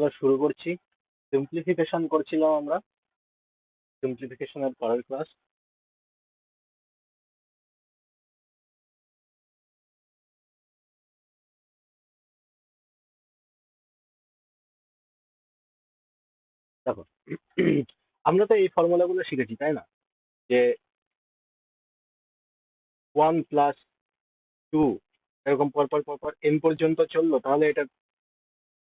এবার শুরু করছি। সিম্পলিফিকেশন করছিলাম আমরা, সিম্পলিফিকেশনের পরের ক্লাস। দেখো, আমরা তো এই ফর্মুলাগুলো শিখেছি তাই না, যে 1+2 এরকম পরপর পরপর n পর্যন্ত চললো, তাহলে এটা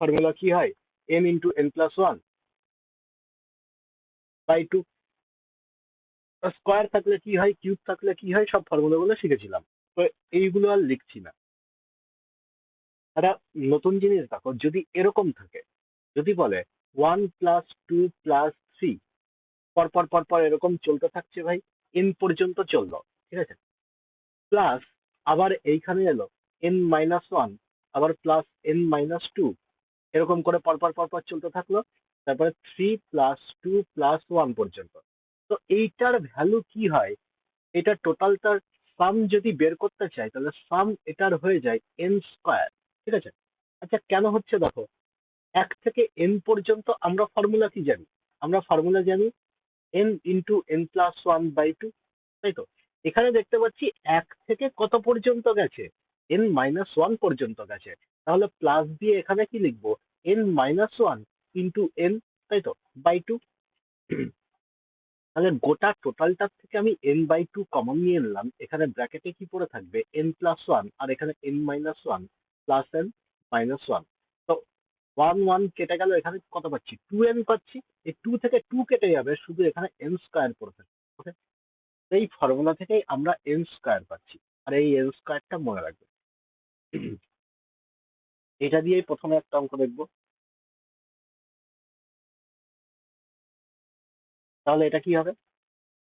ফর্মুলা কি হয়? n × n+1/2। স্কোয়ার থাকলে কি হয়, কিউব থাকলে কি হয়, সব ফর্মুলাগুলো শিখেছিলাম। তো এইগুলো আর লিখছি না। একটা নতুন জিনিস দেখো, যদি এরকম থাকে, যদি বলে 1+2+3 পরপর পরপর এরকম চলতে থাকছে ভাই, n পর্যন্ত চললো, ঠিক আছে, প্লাস আবার এইখানে এলো n-1, আবার +n-2, এরকম করে পরপর পরপর চলতে থাকলো, তারপরে 3+2+1 পর্যন্ত। তো এইটার ভ্যালু কি হয়, এটা টোটালটার সাম যদি বের করতে চাই, তাহলে সাম এটার হয়ে যায় n²। ঠিক আছে, আচ্ছা কেন হচ্ছে দেখো, 1 থেকে n পর্যন্ত আমরা ফর্মুলা কি জানি? আমরা ফর্মুলা জানি n × n+1/2, তাই তো? এখানে দেখতে পাচ্ছি 1 থেকে কত পর্যন্ত গেছে, n-1 পর্যন্ত গেছে। তাহলে প্লাস দিয়ে এখানে কি লিখবো, n-1 × n, তাই তো, বাই 2। তাহলে গোটা টোটালটার থেকে আমি n/2 কমন নিয়ে নিলাম, এখানে ব্র্যাকেটে কি পড়ে থাকবে, n+1, আর এখানে n-1 প্লাস n-1। তো 1 1 কেটে গেল, এখানে কত পাচ্ছি, 2n পাচ্ছি। এই 2 থেকে 2 কেটে যাবে, শুধু এখানে n² পড়ে থাকবে। ওকে, এই ফর্মুলা থেকেই আমরা n² পাচ্ছি, আর এই n²টা মনে রাখবে। এটা দিয়েই প্রথমে একটা অঙ্ক দেখবো। তাহলে এটা কি হবে,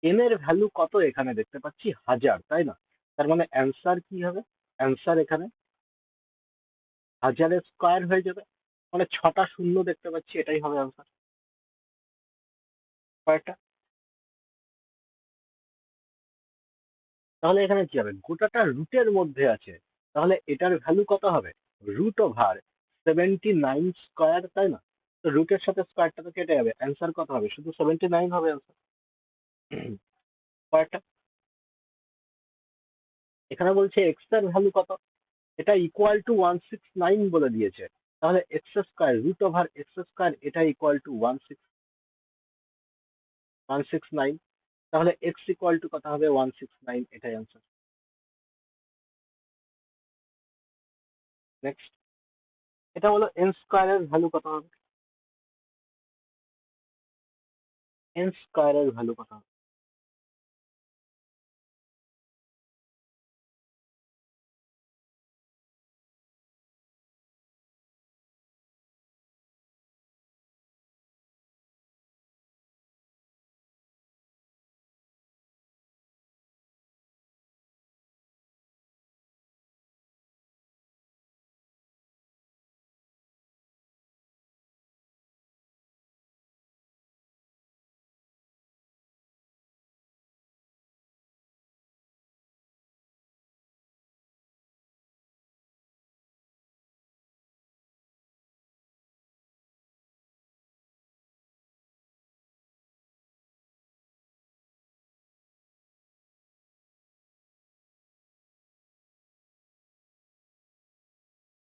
n এর ভ্যালু কত এখানে দেখতে পাচ্ছি 1000, তাই না? তার মানে অ্যান্সার কি হবে, অ্যান্সার এখানে 1000 এর স্কোয়ার হয়ে যাবে, মানে 6টা শূন্য দেখতে পাচ্ছি, এটাই হবে অ্যান্সার। কয়েকটা, তাহলে এখানে কি হবে, গোটাটা রুটের মধ্যে আছে, তাহলে এটার ভ্যালু কত হবে, √79², তাই না? তো রুটের সাথে স্কোয়ারটা তো কেটে যাবে, অ্যান্সার কত হবে, শুধু 79 হবে অ্যান্সার। কয়েকটা, এখানে বলছে এক্স এর ভ্যালু কত, এটা =169 বলে দিয়েছে, তাহলে x², √x², এটা =169, তাহলে x কত হবে, 169, এটাই অ্যান্সার। নেক্সট, এটা হলো n² এর ভ্যালু কত হবে, n² এর ভ্যালু কত হবে,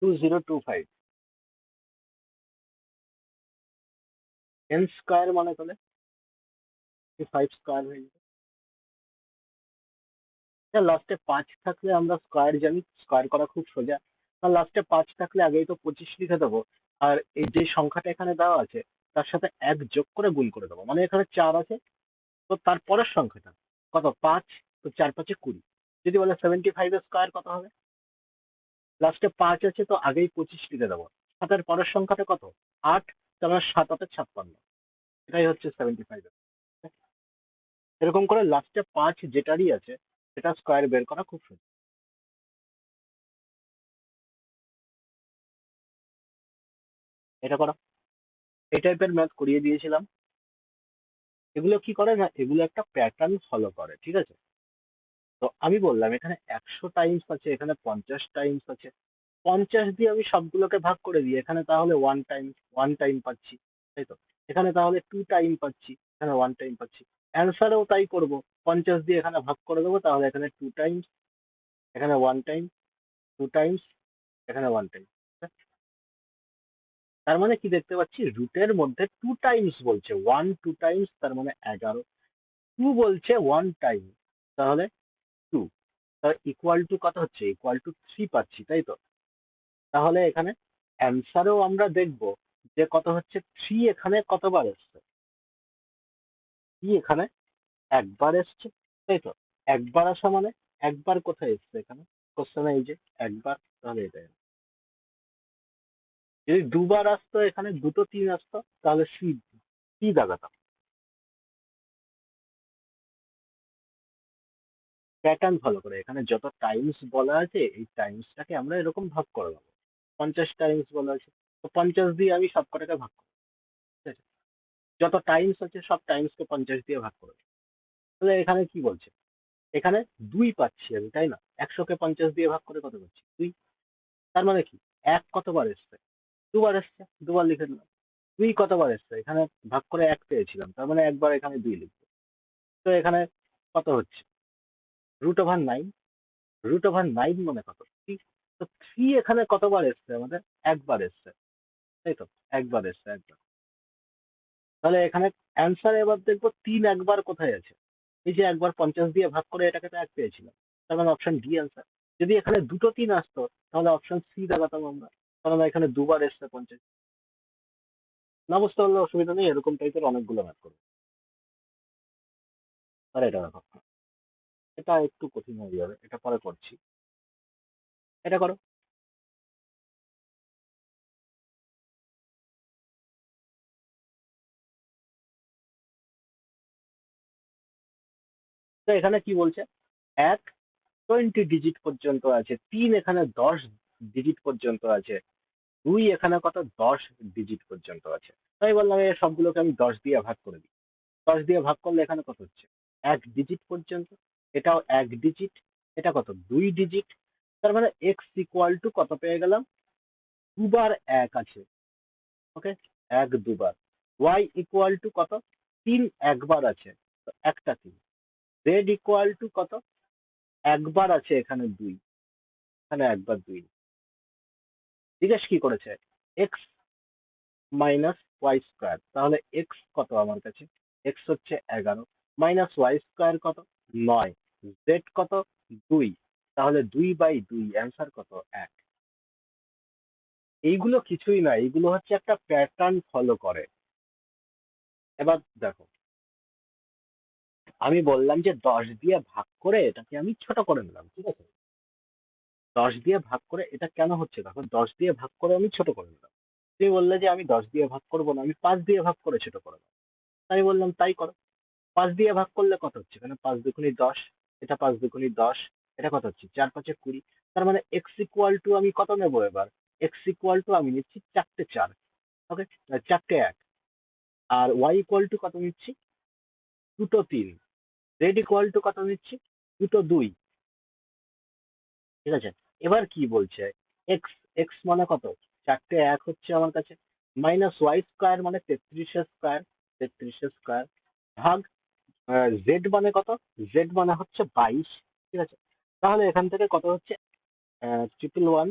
=2025। n² মানে তাহলে 5² হয়ে যাবে। লাস্টে 5 থাকলে আমরা স্কোয়ার জানি, স্কোয়ার করা খুব সোজা। আর লাস্টে 5 থাকলে আগেই তো 25 লিখে দেবো, আর এই যে সংখ্যাটা এখানে দেওয়া আছে তার সাথে 1 যোগ করে গুণ করে দেবো, মানে এখানে 4 আছে, তো তারপরের সংখ্যাটা কত, 5, তো 4×5 = 20। যদি বলে 75 এর স্কোয়ার কত হবে, লাস্টে 5 আছে তো আগেই 25 লিখে দেবো, সাতের পরের সংখ্যাটা কত, 8, তার মানে 7×8 = 56, এটাই হচ্ছে 75। এরকম করে লাস্টে 5 যেটারই আছে সেটা স্কোয়ার বের করা খুব সহজ। এটা করো, এই টাইপের ম্যাথ করিয়ে দিয়েছিলাম। এগুলো কি করে না, এগুলো একটা প্যাটার্ন ফলো করে, ঠিক আছে? তো আমি বললাম এখানে 100 টাইমস আছে, এখানে 50 টাইমস আছে, 50 দিয়ে আমি সবগুলোকে ভাগ করে দিই, এখানে তাহলে ওয়ান টাইম পাচ্ছি, তাই তো? এখানে তাহলে টু টাইম পাচ্ছি, এখানে ওয়ান টাইম পাচ্ছি। অ্যান্সারেও তাই করব, 50 দিয়ে এখানে ভাগ করে দেবো, তাহলে এখানে টু টাইমস, এখানে ওয়ান টাইম, টু টাইমস, এখানে ওয়ান টাইম। তার মানে কি দেখতে পাচ্ছি, রুটের মধ্যে টু টাইমস বলছে, ওয়ান টু টাইমস তার মানে 11, টু বলছে ওয়ান টাইম, তাহলে টু, তাহলে ইকুয়াল টু কত হচ্ছে, ইকুয়াল টু 3 পাচ্ছি, তাই তো? তাহলে এখানে অ্যান্সারেও আমরা দেখব যে কত হচ্ছে, 3 এখানে কতবার এসছে, 3 এখানে একবার এসছে, তাই তো? একবার আসা মানে একবার কোথায় এসছে, এখানে কোশ্চেনে এই যে একবার, তাহলে এটা যদি দুবার আসতো, এখানে দুটো তিন আসতো, তাহলে সি, সি দাগাতাম। প্যাটার্ন ফলো করে এখানে যত টাইমস বলা আছে, এই টাইমসটাকে আমরা এরকম ভাগ করে দেবো। 50 টাইমস বলা আছে, তো 50 দিয়ে আমি সব কটাকে ভাগ করবো, ঠিক আছে? যত টাইমস আছে সব টাইমসকে 50 দিয়ে ভাগ করে দেবো। তাহলে এখানে কি বলছে, এখানে 2 পাচ্ছি আমি, তাই না? 100-কে 50 দিয়ে ভাগ করে কত পাচ্ছি, 2। তার মানে কি, এক কতবার এসছে, দুবার এসছে, দুবার লিখে দিলাম। 2 কতবার এসছে, এখানে ভাগ করে 1 পেয়েছিলাম, তার মানে একবার এখানে 2 লিখবো। তো এখানে কত হচ্ছে, √9, √9 মানে কত, 3। তো 3 এখানে কতবার এসছে আমাদের, একবার এসছে, তাই তো? একবার এসছে, একবার। তাহলে এখানে অ্যান্সার এবার দেখবো 3 একবার কোথায় আছে, এই যে একবার 50 দিয়ে ভাগ করে এটাকে তো 1 পেয়েছিলাম, তার মানে অপশন ডি অ্যান্সার। যদি এখানে দুটো 3 আসতো, তাহলে অপশন সি দেখাতাম আমরা, কারণ এখানে দুবার এসছে 50। না বুঝতে পারলে অসুবিধা নেই, এরকম টাইপের অনেকগুলো ম্যাথ করবো। আর এটা দেখো, এটা একটু কঠিন হয়ে যাবে, এটা পরে করছি, এটা করো। তো এখানে কি বলছে, এক 20 ডিজিট পর্যন্ত আছে, 3 এখানে 10 ডিজিট পর্যন্ত আছে, 2 এখানে কত, 10 ডিজিট পর্যন্ত আছে। তাই বললাম এই সবগুলোকে আমি 10 দিয়ে ভাগ করে দিই। 10 দিয়ে ভাগ করলে এখানে কত হচ্ছে, 1 ডিজিট পর্যন্ত, এটাও 1 ডিজিট, এটা কত, 2 ডিজিট। তার মানে এক্স ইকুয়াল টু কত পেয়ে গেলাম, দুবার 1 আছে, ওকে, 1 দুবার। ওয়াই ইকুয়াল টু কত, 3 একবার আছে, তো একটা 3। জেড ইকুয়াল টু কত, একবার আছে এখানে 2, এখানে একবার 2। জিজ্ঞেস কি করেছে, এক্স মাইনাস ওয়াই স্কোয়ার, তাহলে এক্স কত আমার কাছে, এক্স হচ্ছে 11, মাইনাস ওয়াই স্কোয়ার কত, 9, জেড কত, 2, তাহলে 2/2, অ্যান্সার কত, 1। এইগুলো কিছুই না, এইগুলো হচ্ছে একটা প্যাটার্ন ফলো করে। এবার দেখো, আমি বললাম যে 10 দিয়ে ভাগ করে এটাকে আমি ছোট করে নিলাম, ঠিক আছে? 10 দিয়ে ভাগ করে এটা কেন হচ্ছে, দেখো 10 দিয়ে ভাগ করে আমি ছোট করে নিলাম। তুমি বললে যে আমি 10 দিয়ে ভাগ করবো না, আমি 5 দিয়ে ভাগ করে ছোট করে নেবো। তাই বললাম তাই করো। 5 দিয়ে ভাগ করলে কত হচ্ছে, এখানে 5 দুগুণি 10, এটা 5 দুগুণি 10, এটা কত হচ্ছে, 4 5 20। তার মানে এক্স ইকুয়াল টু আমি কত নেবো এবার, এক্স ইকুয়াল টু আমি নিচ্ছি 4টে 4, ওকে, 4টে 1। আর ওয়াই ইকুয়াল টু কত নিচ্ছি, দুটো 3। জেড ইকুয়াল টু কত নিচ্ছি, দুটো 2, ঠিক আছে? এবার কি বলছে, এক্স, এক্স মানে কত, 4টে 1 হচ্ছে আমার কাছে, মাইনাস ওয়াই স্কোয়ার মানে 33 স্কোয়ার, 33 স্কোয়ার, ভাগ জেড মানে কত, জেড মানে হচ্ছে 22, ঠিক আছে? তাহলে এখান থেকে কত হচ্ছে, 111,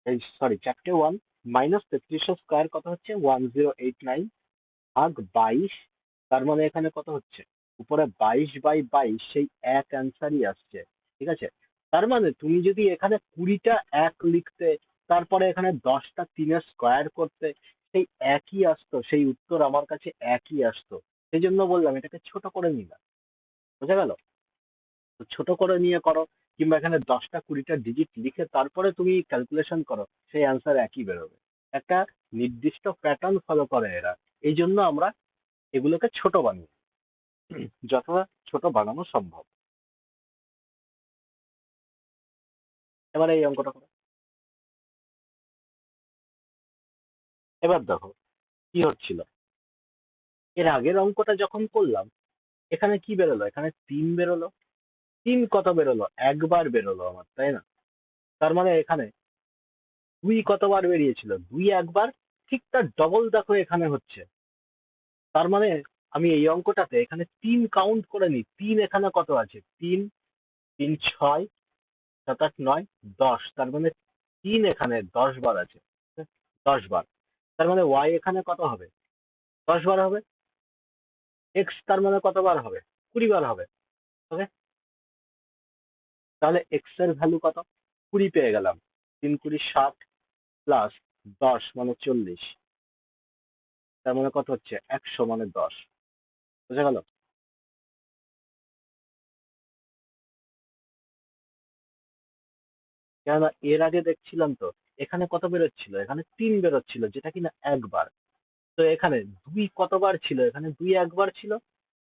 এই সরি 4টে 1, মাইনাস 33 স্কোয়ার কত হচ্ছে, 1089, ভাগ 22। তার মানে এখানে কত হচ্ছে, উপরে 22/22, সেই এক অ্যান্সারই আসছে, ঠিক আছে? তার মানে তুমি যদি এখানে 20টা 1 লিখতে, তারপরে এখানে 10টা 3-এর স্কোয়ার করতে, সেই একই আসতো, সেই উত্তর আমার কাছে একই আসতো। সেই জন্য বললাম এটাকে ছোট করে নিলাম, বোঝা গেল? তো ছোট করে নিয়ে করো, কিংবা এখানে 10টা 20টা ডিজিট লিখে তারপরে তুমি ক্যালকুলেশন করো, সেই অ্যান্সার একই বেরোবে। একটা নির্দিষ্ট প্যাটার্ন ফলো করে এরা, এই জন্য আমরা এগুলোকে ছোট বানাই, যতটা ছোট বানানো সম্ভব। এবার এই অঙ্কটা করো। এবার দেখো কি হচ্ছিল, এর আগের অঙ্কটা যখন করলাম, এখানে কি বেরোলো, এখানে 3 বেরোলো। 3 কত বেরোলো, একবার বেরোলো আমার, তাই না? তার মানে এখানে দুই কতবার বেরিয়েছিল? দুই একবার। ঠিক তার ডবল দেখো এখানে হচ্ছে। তার মানে আমি এই অঙ্কটাতে এখানে তিন কাউন্ট করে নিই। তিন এখানে কত আছে? তিন, তিন ছয়, সাত আট নয়, 10। তার মানে তিন এখানে 10 বার আছে। 10 বার। তার মানে ওয়াই এখানে কত হবে? 10 বার হবে। এক্স তার মানে কতবার হবে? 20 বার হবে। ওকে। তাহলে এক্স এর ভ্যালু কত? 20 পেয়ে গেলাম। 3 × 20 = 60, প্লাস 10 মানে 40। তার মানে কত হচ্ছে? 100 মানে 10। বুঝা গেল? কেননা এর আগে দেখছিলাম তো এখানে কত বেরোচ্ছিল? এখানে 3 বেরোচ্ছিল, যেটা কিনা একবার। তো এখানে দুই কতবার ছিল? এখানে দুই একবার ছিল।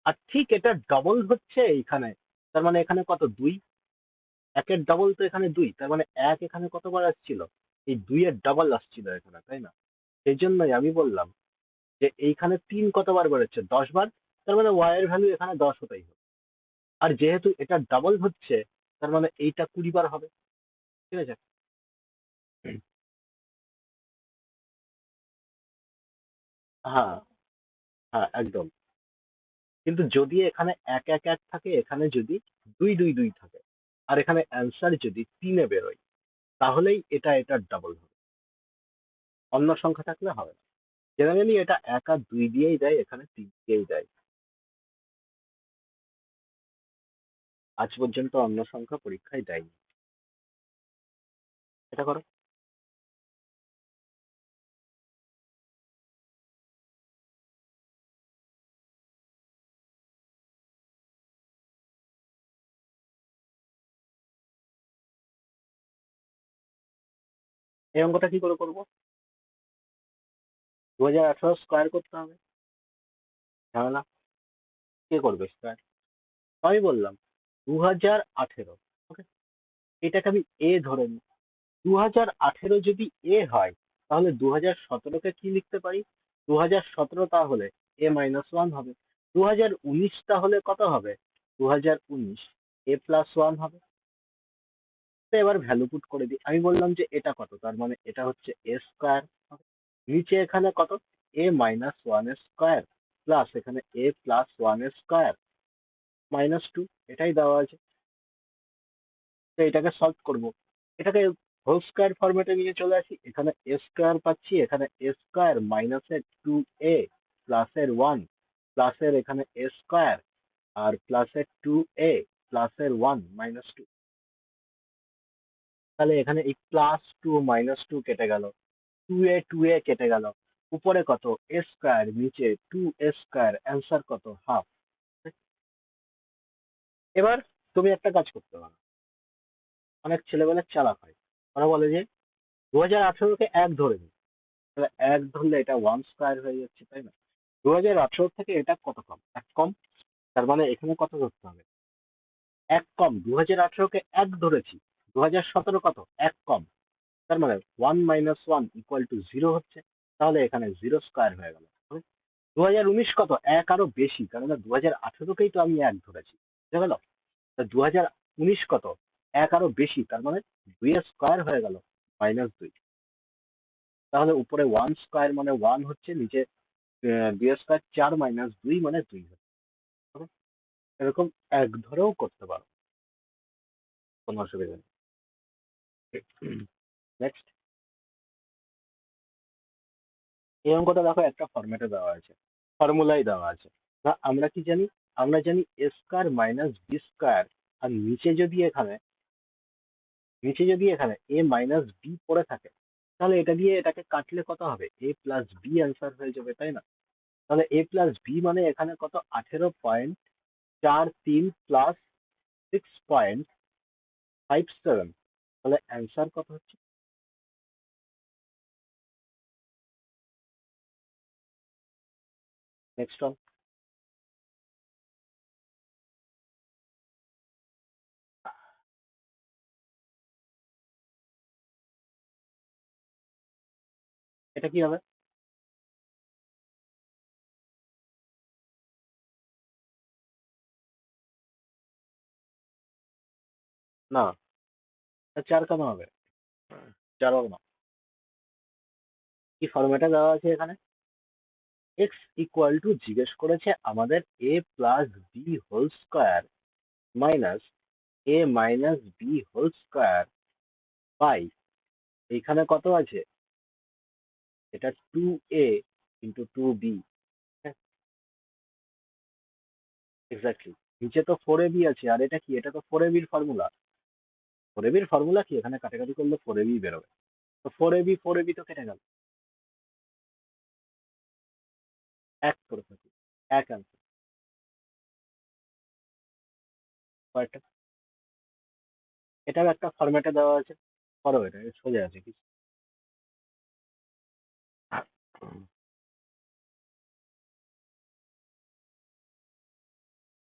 আর ঠিক এটা ডবল হচ্ছে এইখানে। তার মানে এখানে কত? দুই। একের ডবল তো এখানে দুই। তার মানে এক এখানে কতবার আসছিল? এই দুইয়ের ডবল আসছিল এখানে, তাই না? সেই জন্যই আমি বললাম যে এইখানে তিন কতবার বেরোচ্ছে? 10 বার। তার মানে ওয়াই এর ভ্যালু এখানে 10 হতেই হবে। আর যেহেতু এটা ডাবল হচ্ছে, তার মানে এইটা 20 বার হবে। ঠিক আছে? হ্যাঁ, হ্যাঁ, একদম। কিন্তু যদি এখানে এক এক এক থাকে, এখানে যদি দুই দুই দুই থাকে, আর এখানে অ্যান্সার যদি তিনে বেরোয়, তাহলেই এটা এটার ডাবল হবে। অন্য সংখ্যা থাকলে হবে না। জেনারেলি এটা এক আর দুই দিয়েই দেয়, এখানে তিন দিয়েই দেয়। আজ পর্যন্ত অন্য সংখ্যা পরীক্ষায় দেয়নি। এটা করো। এই অঙ্কটা কি করে করবো? 2018 স্কোয়ার করতে হবে। ঝামেলা। কে করবে স্কোয়ার? আমি বললাম 2018। ওকে। এটাকে আমি এ ধরে নিই। 2018 যদি এ হয়, তাহলে 2017-কে কি লিখতে পারি? 2017 তাহলে A-1 হবে। 2019 তাহলে কত হবে? 2019 A+1 হবে। তো এবার ভ্যালু পুট করে দিই। আমি বললাম যে এটা কত? তার মানে এটা হচ্ছে এ স্কোয়ার। নিচে এখানে কত? A-1 এর স্কোয়ার, প্লাস এখানে A+1 এর স্কোয়ার, -2। এটাই দেওয়া আছে। তো এটাকে সলভ করব। এটাকে হোল স্কয়ার ফরম্যাটে নিয়ে চলে আসি। এখানে এ স্কয়ার পাচ্ছি, এখানে এ স্কয়ার মাইনাসের 2a প্লাসের 1 প্লাসের এখানে এ স্কয়ার, আর প্লাসের 2a প্লাসের 1 -2। তাহলে এখানে এই +2 -2 কেটে গেল, 2a কেটে গেল। উপরে কত? এ স্কয়ার, নিচে 2a স্কয়ার, অ্যান্সার কত? হাফ। এবার তুমি একটা কাজ করতে পারো। অনেক ছেলেবেলা চালাক হয়। ওরা বলে যে 2018-কে এক ধরে নিই। তাহলে এক ধরলে এটা ওয়ান স্কোয়ার হয়ে যাচ্ছে, তাই না? 2018 থেকে এটা কত কম? এক কম। তার মানে এখানে কত ধরতে হবে? এক কম। 2018-কে এক ধরেছি। 2017 কত? এক কম। তার মানে 1 - 1 = 0 হচ্ছে। তাহলে এখানে 0 স্কোয়ার হয়ে গেল। 2019 কত? এক আরো বেশি, কারণ 2018-কেই তো আমি এক ধরেছি। বুঝা গেল? 2019 কত? এক আরো বেশি, তার মানে 2 স্কোয়ার হয়ে গেল, -2। তাহলে উপরে ওয়ান স্কোয়ার মানে ওয়ান হচ্ছে, নিচে 2 স্কোয়ার 4 - 2 মানে 2 হচ্ছে। হবে? এরকম এক ধরেও করতে পারো, কোনো অসুবিধা নেই। নেক্সট। এই অঙ্কটা দেখো একটা ফরম্যাটে দেওয়া আছে, ফর্মুলাই দেওয়া আছে। না, আমরা কি জানি? আমরা জানি এ স্কোয়ার মাইনাস বি স্কোয়ার। আর নিচে যদি এখানে এ মাইনাস বি পড়ে থাকে, তাহলে এটা দিয়ে এটাকে কাটলে কত হবে? এ প্লাস বি অ্যান্সার হয়ে যাবে, তাই না? তাহলে এ প্লাস বি মানে এখানে কত? 18.43 প্লাস 6.57। তাহলে অ্যান্সার কত হচ্ছে? Next one. এটা কি হবে? না, 4 কেন হবে? 4 হবে না। কি ফর্মেটে দেওয়া আছে এখানে? এক্স ইকুয়াল টু জিজ্ঞেস করেছে আমাদের A plus B whole square minus A minus B whole square by, এইখানে কত আছে? এটা 2a ইন্টু 2b। এক্স্যাক্টলি। নিচে তো 4ab আছে, আর এটা কি? এটা তো 4ab-র ফর্মুলা। 4ab-র ফর্মুলা কি? এখানে কাটাকাটি করলে 4ab বেরোবে। তো 4ab তো কেটে গেল, এক করে থাকি, এক অ্যান্সার। কয়েকটা, এটাও একটা ফরম্যাটে দেওয়া আছে, করো এটা, এটা সোজা আছে কি।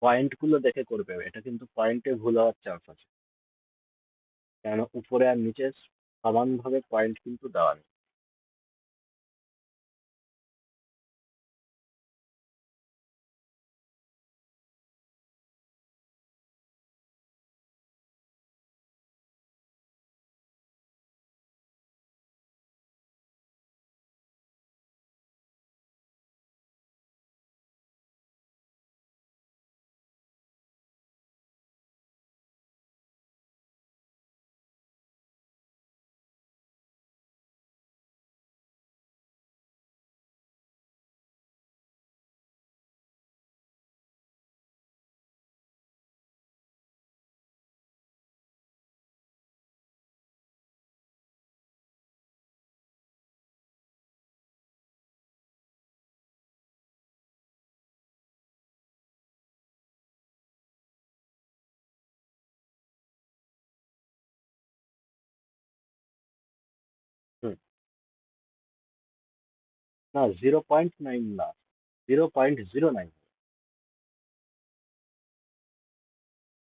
পয়েন্ট গুলো দেখে করবে, এটা কিন্তু পয়েন্টে ভুল হওয়ার চান্স আছে, কেন উপরে আর নিচে সমানভাবে পয়েন্ট কিন্তু দেওয়া নেই। হুম। না, 0.9 না, 0.09।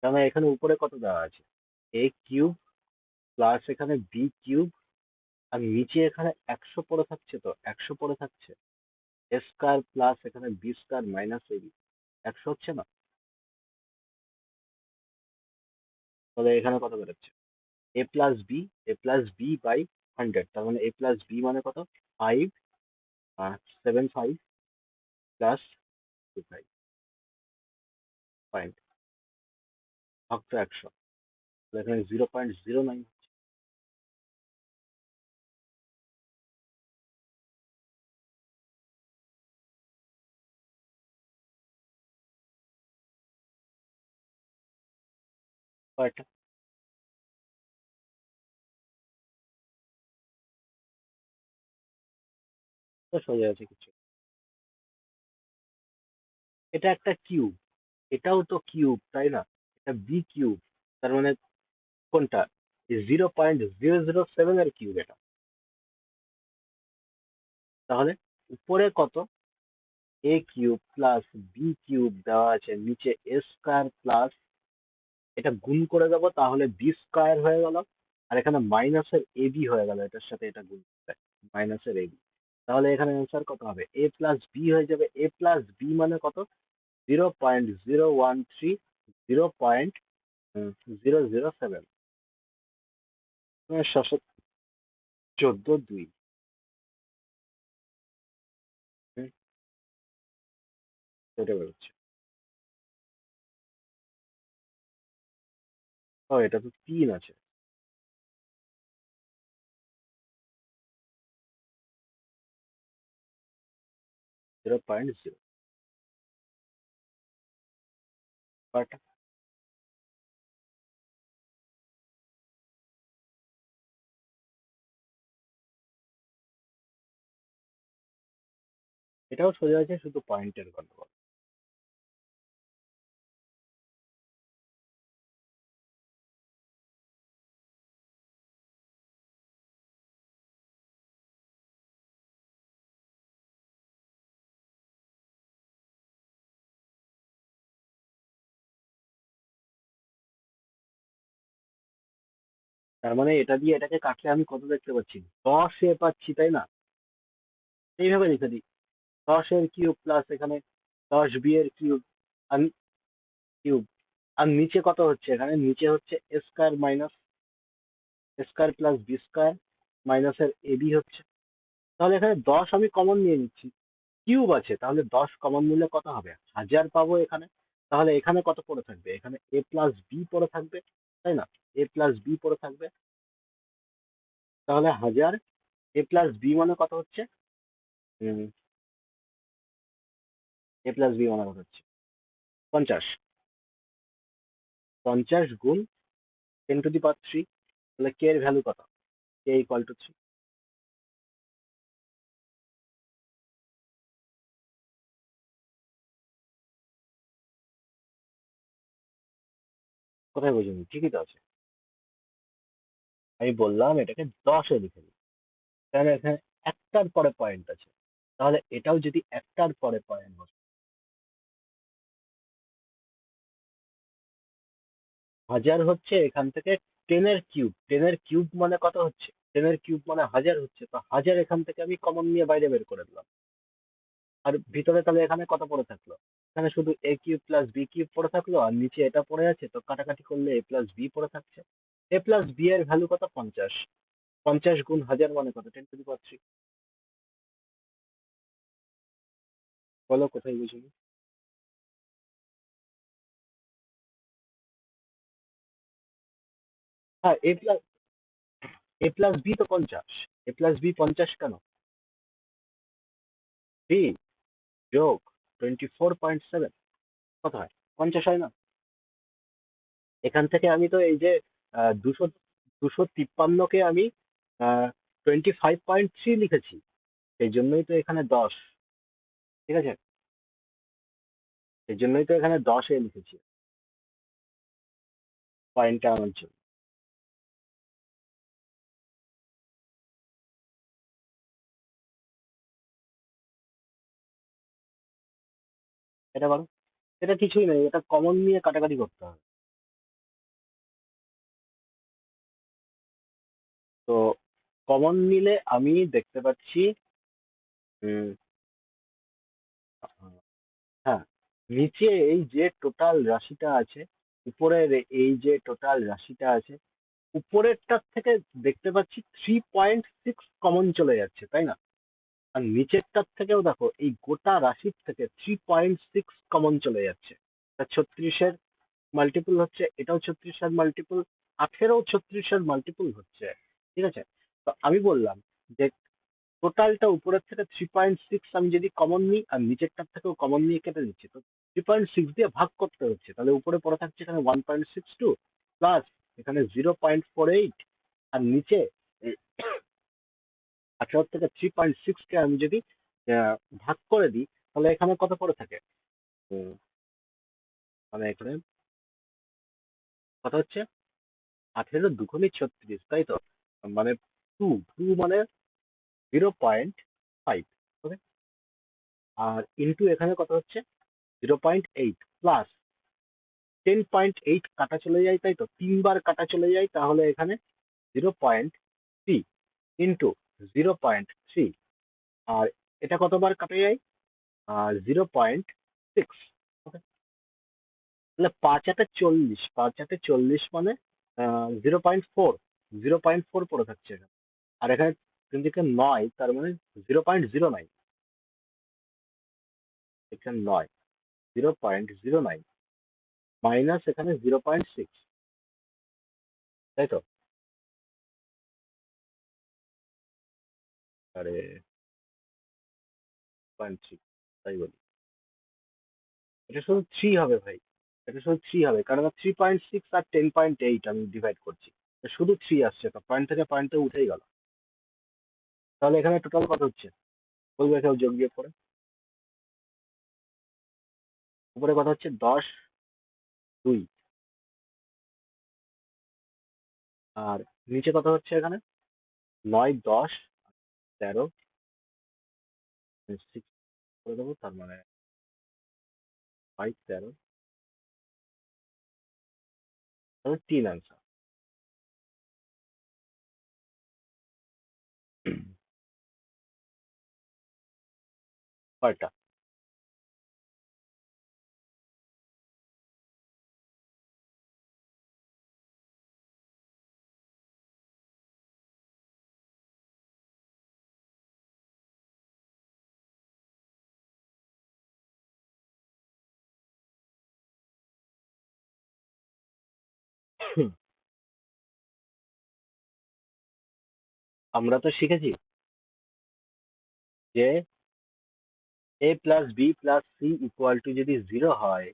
কারণ এখানে উপরে কত দেওয়া আছে? এ কিউব প্লাস এখানে বি কিউব, আর নিচে এখানে 100 পড়ে থাকছে, তো 100 পড়ে থাকছে। এ স্কোয়ার প্লাস এখানে বি স্কোয়ার মাইনাস এবি, 100 হচ্ছে না? তাহলে এখানে কত বেরোচ্ছে? A plus B, A plus B by 100, তার মানে এ প্লাস বি মানে কত? 5, 75 প্লাস 25 পয়েন্ট, ভাগ তো 100, তাহলে এখানে 0.09। কয়টা? তো সোজা আছে কিছু। এটা একটা কিউব, এটাও তো কিউব তাই না? এটা বি কিউব, তার মানে কোনটা? 0.007 এর কিউব এটা। তাহলে উপরে কত? এ কিউব প্লাস বি কিউব দেওয়া আছে, নিচে এ স্কোয়ার প্লাস, এটা গুণ করে দেবো তাহলে বি স্কোয়ার হয়ে গেল, আর এখানে মাইনাসের এবি হয়ে গেল, এটার সাথে এটা গুণ করে মাইনাসের এবি। তাহলে এখানে অ্যান্সার কত হবে? এ প্লাস বি হয়ে যাবে, এ প্লাস বি মানে কত? 0.013, 0.007, 714, 2। এটা বেরোচ্ছে। ও, এটা তো 3 আছে। 0.0, কয়টা? এটাও সোজা আছে, শুধু পয়েন্টের গন্ডগোল। তার মানে এটা দিয়ে এটাকে কাটলে আমি কত দেখতে পাচ্ছি? 10 এ পাচ্ছি তাই না? এইভাবে লিখে দিই, 10 এর কিউব প্লাস এখানে 10b এর কিউব, আর কিউব, আর নিচে কত হচ্ছে? এখানে নিচে হচ্ছে এ স্কোয়ার মাইনাস এ স্কোয়ার প্লাস বি স্কোয়ার মাইনাসের এবি হচ্ছে। তাহলে এখানে 10 আমি কমন নিয়ে নিচ্ছি, কিউব আছে, তাহলে 10 কমন নিলে কত হবে? 1000 পাবো এখানে। তাহলে এখানে কত পড়ে থাকবে? এখানে এ প্লাস বি পড়ে থাকবে, তাই না? এ প্লাস বি পড়ে থাকবে। তাহলে 1000 এ প্লাস বি মানে কত হচ্ছে? এ প্লাস বি মানে কত হচ্ছে? 50। 50 গুণ 10⁻³ তাহলে কে এর ভ্যালু কত? K equal to 3। কোথায় বুঝিনি? ঠিকই তো আছে। আমি বললাম এটাকে 10-এ লিখে দিই, কারণ এখানে একটার পরে পয়েন্ট আছে। তাহলে এটাও যদি একটার পরে পয়েন্ট বসে, 1000 হচ্ছে এখান থেকে 10 এর কিউব। 10 এর কিউব মানে কত হচ্ছে? 10 এর কিউব মানে 1000 হচ্ছে। তো 1000 এখান থেকে আমি কমন নিয়ে বাইরে বের করে দিলাম। আর ভিতরে তাহলে এখানে কত পড়ে থাকলো? এখানে শুধু এ কিউব প্লাস বি কিউব পড়ে থাকলো, আর নিচে এটা পড়ে আছে, তো কাটাকাটি করলে এ প্লাস বি পড়ে থাকছে। এ প্লাস বি এর ভ্যালু কত? 50। 50 গুণ 1000 মানে কত? 10⁻³। বলো কোথায় বুঝিনি? হ্যাঁ, এ প্লাস বি তো 50। এ প্লাস বি 50 কেন? বি যোগ 24.7 কত হয়? 50 হয় না? এখান থেকে আমি তো এই যে 253 কে আমি 25.3 লিখেছি, সেই জন্যই তো এখানে 10। ঠিক আছে, সেই জন্যই তো এখানে 10-এ লিখেছি পয়েন্টটা আনার জন্য। এটা বলো, এটা কিছুই নেই, এটা কমন নিয়ে কাটাকাটি করতে হবে। তো কমন নিলে আমি দেখতে পাচ্ছি, উম, হ্যাঁ, নিচে এই যে টোটাল রাশিটা আছে, উপরের এই যে টোটাল রাশিটা আছে, উপরেরটার থেকে দেখতে পাচ্ছি 3.6 কমন চলে যাচ্ছে, তাই না? আর নিচেরটার থেকেও দেখো এই গোটা রাশির থেকে 3.6 কমন চলে যাচ্ছে। তা 36-এর মাল্টিপল হচ্ছে, এটাও 36-এর মাল্টিপল, 18ও 36-এর মাল্টিপল হচ্ছে। ঠিক আছে, তো আমি বললাম যে টোটালটা উপরের থেকে 3.6 আমি যদি কমন নিই আর নিচেরটার থেকেও কমন নিয়ে কেটে দিচ্ছি, তো 3.6 দিয়ে ভাগ করতে হচ্ছে, তাহলে উপরে পড়ে থাকছে এখানে 1.62 প্লাস এখানে 0.48, আর নিচে 18 থেকে 3.6 কে আমি যদি ভাগ করে দিই, তাহলে এখানে কত পড়ে থাকে? উম, মানে এখানে কত হচ্ছে? 18 2 × 36, তাই তো? মানে টু টু মানে 0.5। ওকে, আর ইন্টু এখানে কত হচ্ছে? 0.8 প্লাস 10.8 কাটা চলে যায়, তাই তো? 3 বার কাটা চলে যায়, তাহলে এখানে 0.3 ইন্টু 0.3, আর এটা কতবার কাটা যায়? 0.6। ওকে, তাহলে 5 × 8 = 40, 5 × 8 = 40 মানে 0.4, 0.4 পড়ে থাকছে এখানে। আর এখানে 3 × 9, তার মানে 0.09, এখানে 9, 0.09 মাইনাস এখানে 0.6, তাই তো? আরে 0.3, তাই বলি, এটা শুধু 3 হবে ভাই, এটা শুধু 3 হবে, কারণ 3.6 আর 10.8 আমি ডিভাইড করছি, তো শুধু 3 আসছে, তো পয়েন্ট থেকে পয়েন্টে উঠেই গেল। তাহলে এখানে টোটাল কত হচ্ছে বলবে কেউ যোগ বিয়োগ করে? উপরে কত হচ্ছে? 10 2, আর নিচে কত হচ্ছে এখানে? 9 10 13, 6 করে দেবো, তার মানে 5 13, তাহলে 3 আনসার। কয়টা? আমরা তো শিখেছি যে A plus B plus C equal to যদি 0 হয়,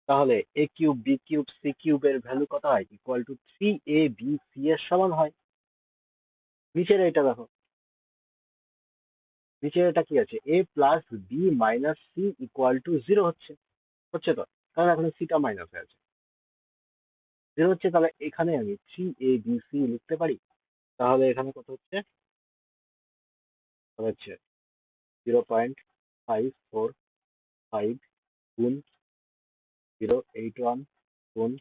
তাহলে A cube B cube C কিউবের ভ্যালু কত হয়? ইকুয়াল টু 3ab এর সমান হয়। নিচের এটা দেখো, নিচের এটা কি আছে? A plus B minus C equal to 0 হচ্ছে, হচ্ছে তো, কারণ এখানে সিটা মাইনাস হয়ে আছে, 0 হচ্ছে। তাহলে এখানে আমি 3abc লিখতে পারি। তাহলে এখানে কত হচ্ছে? তাহলে হচ্ছে 0.545 গুণ 0.81 গুণ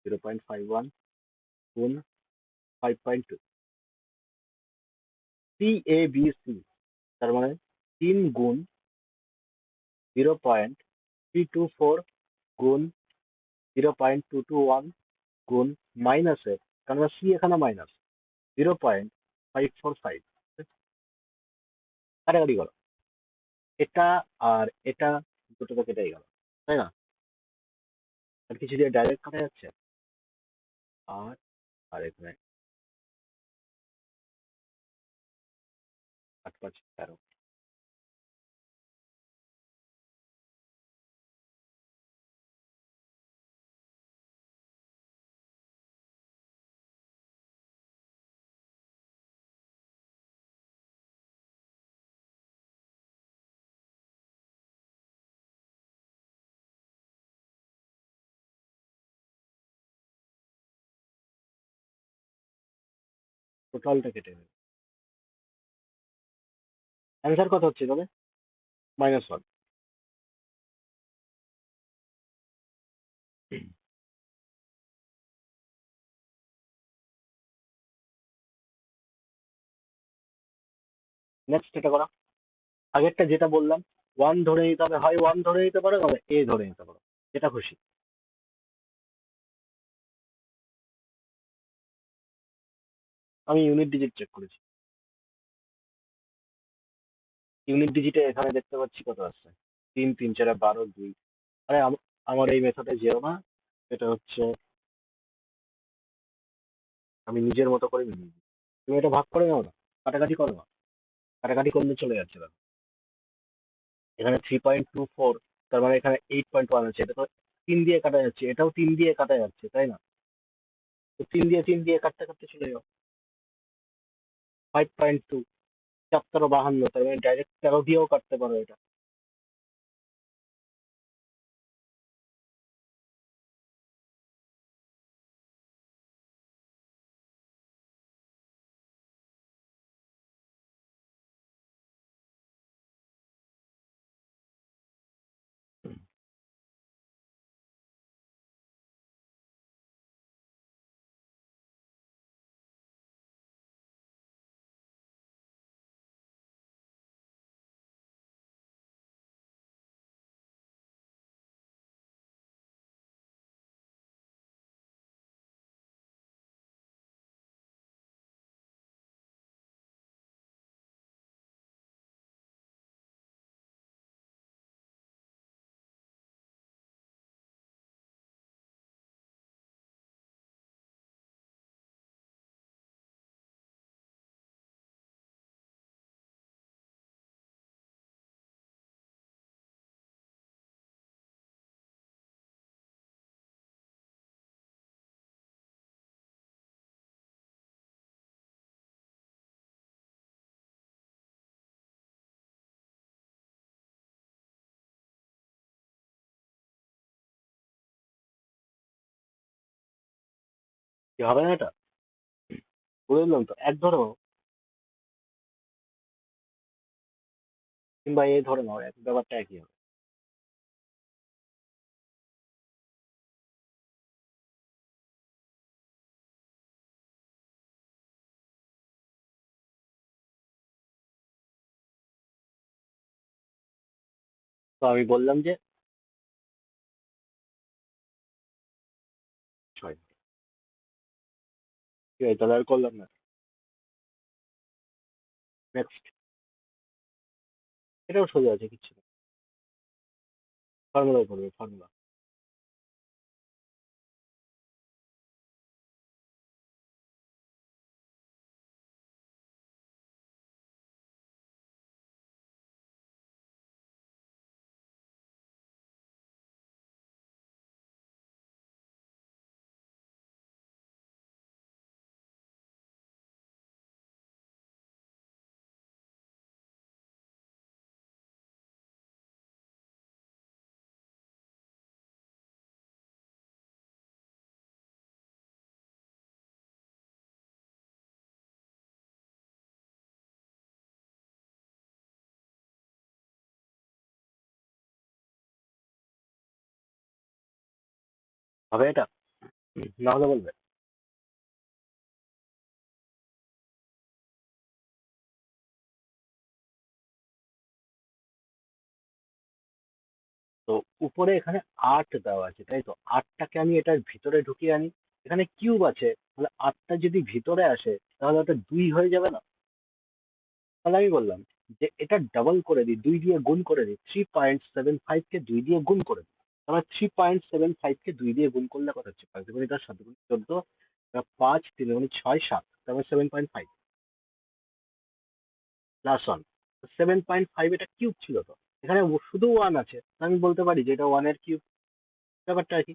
0.51 গুণ 5.2, CABC, তার মানে 3 গুণ 0.324 গুণ 0.221 গুণ মাইনাসের, কারণ সি এখানে মাইনাস 0.545, কাটাকাটি করো, এটা আর এটা দুটো তো কেটেই গেল, তাই না? আর কিছু দিয়ে ডাইরেক্ট কাটা যাচ্ছে। আর আর এখানে 8 5 13, টোটালটা কেটে নেবে। অ্যান্সার কত হচ্ছে তবে? -1। নেক্সট এটা করা। আগেরটা যেটা বললাম, 1 ধরে নিতে হবে, হয় 1 ধরে নিতে পারো, নাহলে এ ধরে নিতে পারো, যেটা খুশি। আমি ইউনিট ডিজিট চেক করেছি। ইউনিট ডিজিটে এখানে দেখতে পাচ্ছি কত আসছে, 3 3 4 12 2। আরে আমার এই মেথডে যেও না, এটা হচ্ছে আমি নিজের মতো করে মিলিয়ে দিই। তুমি এটা ভাগ করে নাও না, কাটাকাটি করো না, কাটাকাটি করলে চলে যাচ্ছে না। এখানে 3.24, তার মানে এখানে 8.1 আছে, এটা তো 3 দিয়ে কাটা যাচ্ছে, এটাও 3 দিয়ে কাটা যাচ্ছে, তাই না? তো 3 দিয়ে কাটতে কাটতে চলে যাও। 5.2, 4 52, তার মানে ডাইরেক্ট 13 দিয়েও কাটতে পারো এটা। কি হবে না এটা? বুঝলাম তো, এক ধরো কিংবা এ ধরে নাও, এক ব্যাপারটা একই হবে। তো আমি বললাম যে 6। ঠিক আছে, তাহলে আর করলাম না। নেক্সট, এটাও সোজা আছে, কিচ্ছু না, ফর্মুলায় করবে, ফর্মুলা। হবে এটা? না হলে বলবে। তো উপরে এখানে 8 দেওয়া আছে, তাই তো? 8টাকে আমি এটার ভিতরে ঢুকিয়ে আনি। এখানে কিউব আছে, তাহলে 8টা যদি ভিতরে আসে তাহলে ওটা 2 হয়ে যাবে না? তাহলে আমি বললাম যে এটা ডাবল করে দিই, 2 দিয়ে গুণ করে দিই, 3.75 কে 2 দিয়ে গুণ করে দিই। তাহলে 3.75 কে 2 দিয়ে গুণ করলে কত হচ্ছে? 5 দুগুণে 10, 7 দুগুণে 14, 5, 3 দুগুণে 6, 7, তারপর 7.5 প্লাস 1, 7.5 এটা কিউব ছিল তো, এখানে শুধু 1 আছে, আমি বলতে পারি যে এটা 1 এর কিউব। ব্যাপারটা আর কি।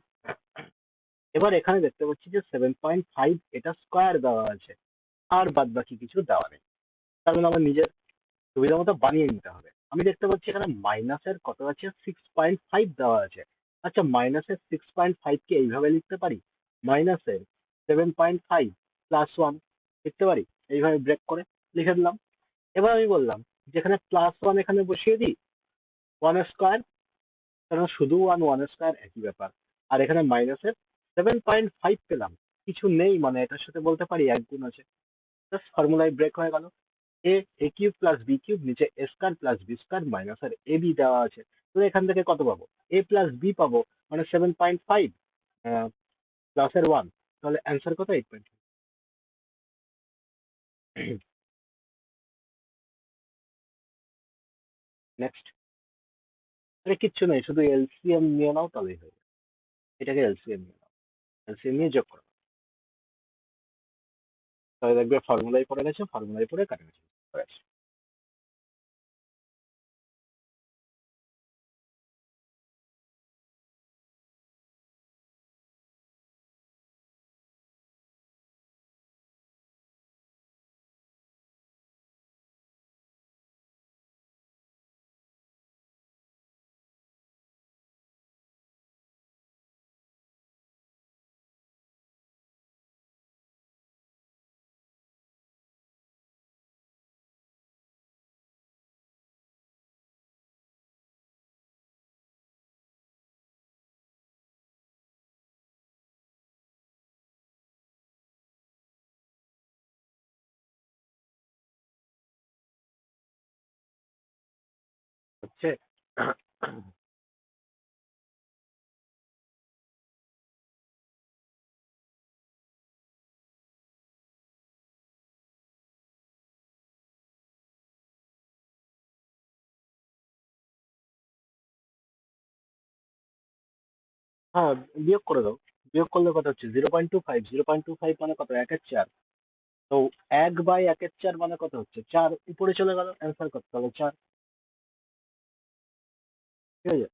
এবার এখানে দেখতে পাচ্ছি যে 7.5 এটা স্কোয়ার দেওয়া আছে, আর বাদ বাকি কিছু দেওয়া নেই। তার মানে আমার নিজের সুবিধা মতো বানিয়ে নিতে হবে। আমি দেখতে পাচ্ছি এখানে মাইনাসের কত আছে, 6.5 দেওয়া আছে। আচ্ছা, মাইনাসের 6.5 কে এইভাবে লিখতে পারি, মাইনাসের 7.5 প্লাস 1 লিখতে পারি, এইভাবে ব্রেক করে লিখে দিলাম। এবার আমি বললাম যেখানে প্লাস 1 এখানে বসিয়ে দিই, 1 স্কোয়ার, কারণ শুধু 1 1 স্কোয়ার একই ব্যাপার। আর এখানে মাইনাসের 7.5 পেলাম, কিছু নেই মানে এটার সাথে বলতে পারি এক গুণ আছে, জাস্ট ফর্মুলায় ব্রেক হয়ে গেল। A A cube plus B cube, নিচে A square plus B square minus আর এ বি দেওয়া আছে। তো এখান থেকে কত পাবো? এ প্লাস বি পাবো, মানে 7.5 প্লাস এর 1, তাহলে অ্যান্সার কত? 8. নেক্সট। আরে কিচ্ছু নেই, শুধু এলসিএম নিয়ে নাও তাহলেই হয়ে যাবে। এটাকে এলসিএম নিয়ে নাও, এলসিএম নিয়ে যোগ করো, তাহলে দেখবে ফর্মুলাই পড়ে গেছে, ফর্মুলাই পড়ে কাটাকাটি হয়ে গেছে। হচ্ছে। হ্যাঁ, বিয়োগ করে দাও। বিয়োগ করলে কত হচ্ছে? 0.25, 0.25 মানে কত? 1/4। তো 1/1/4 মানে কত হচ্ছে? 4, উপরে চলে গেল, অ্যান্সার কত তাহলে? 4। ঠিক আছে,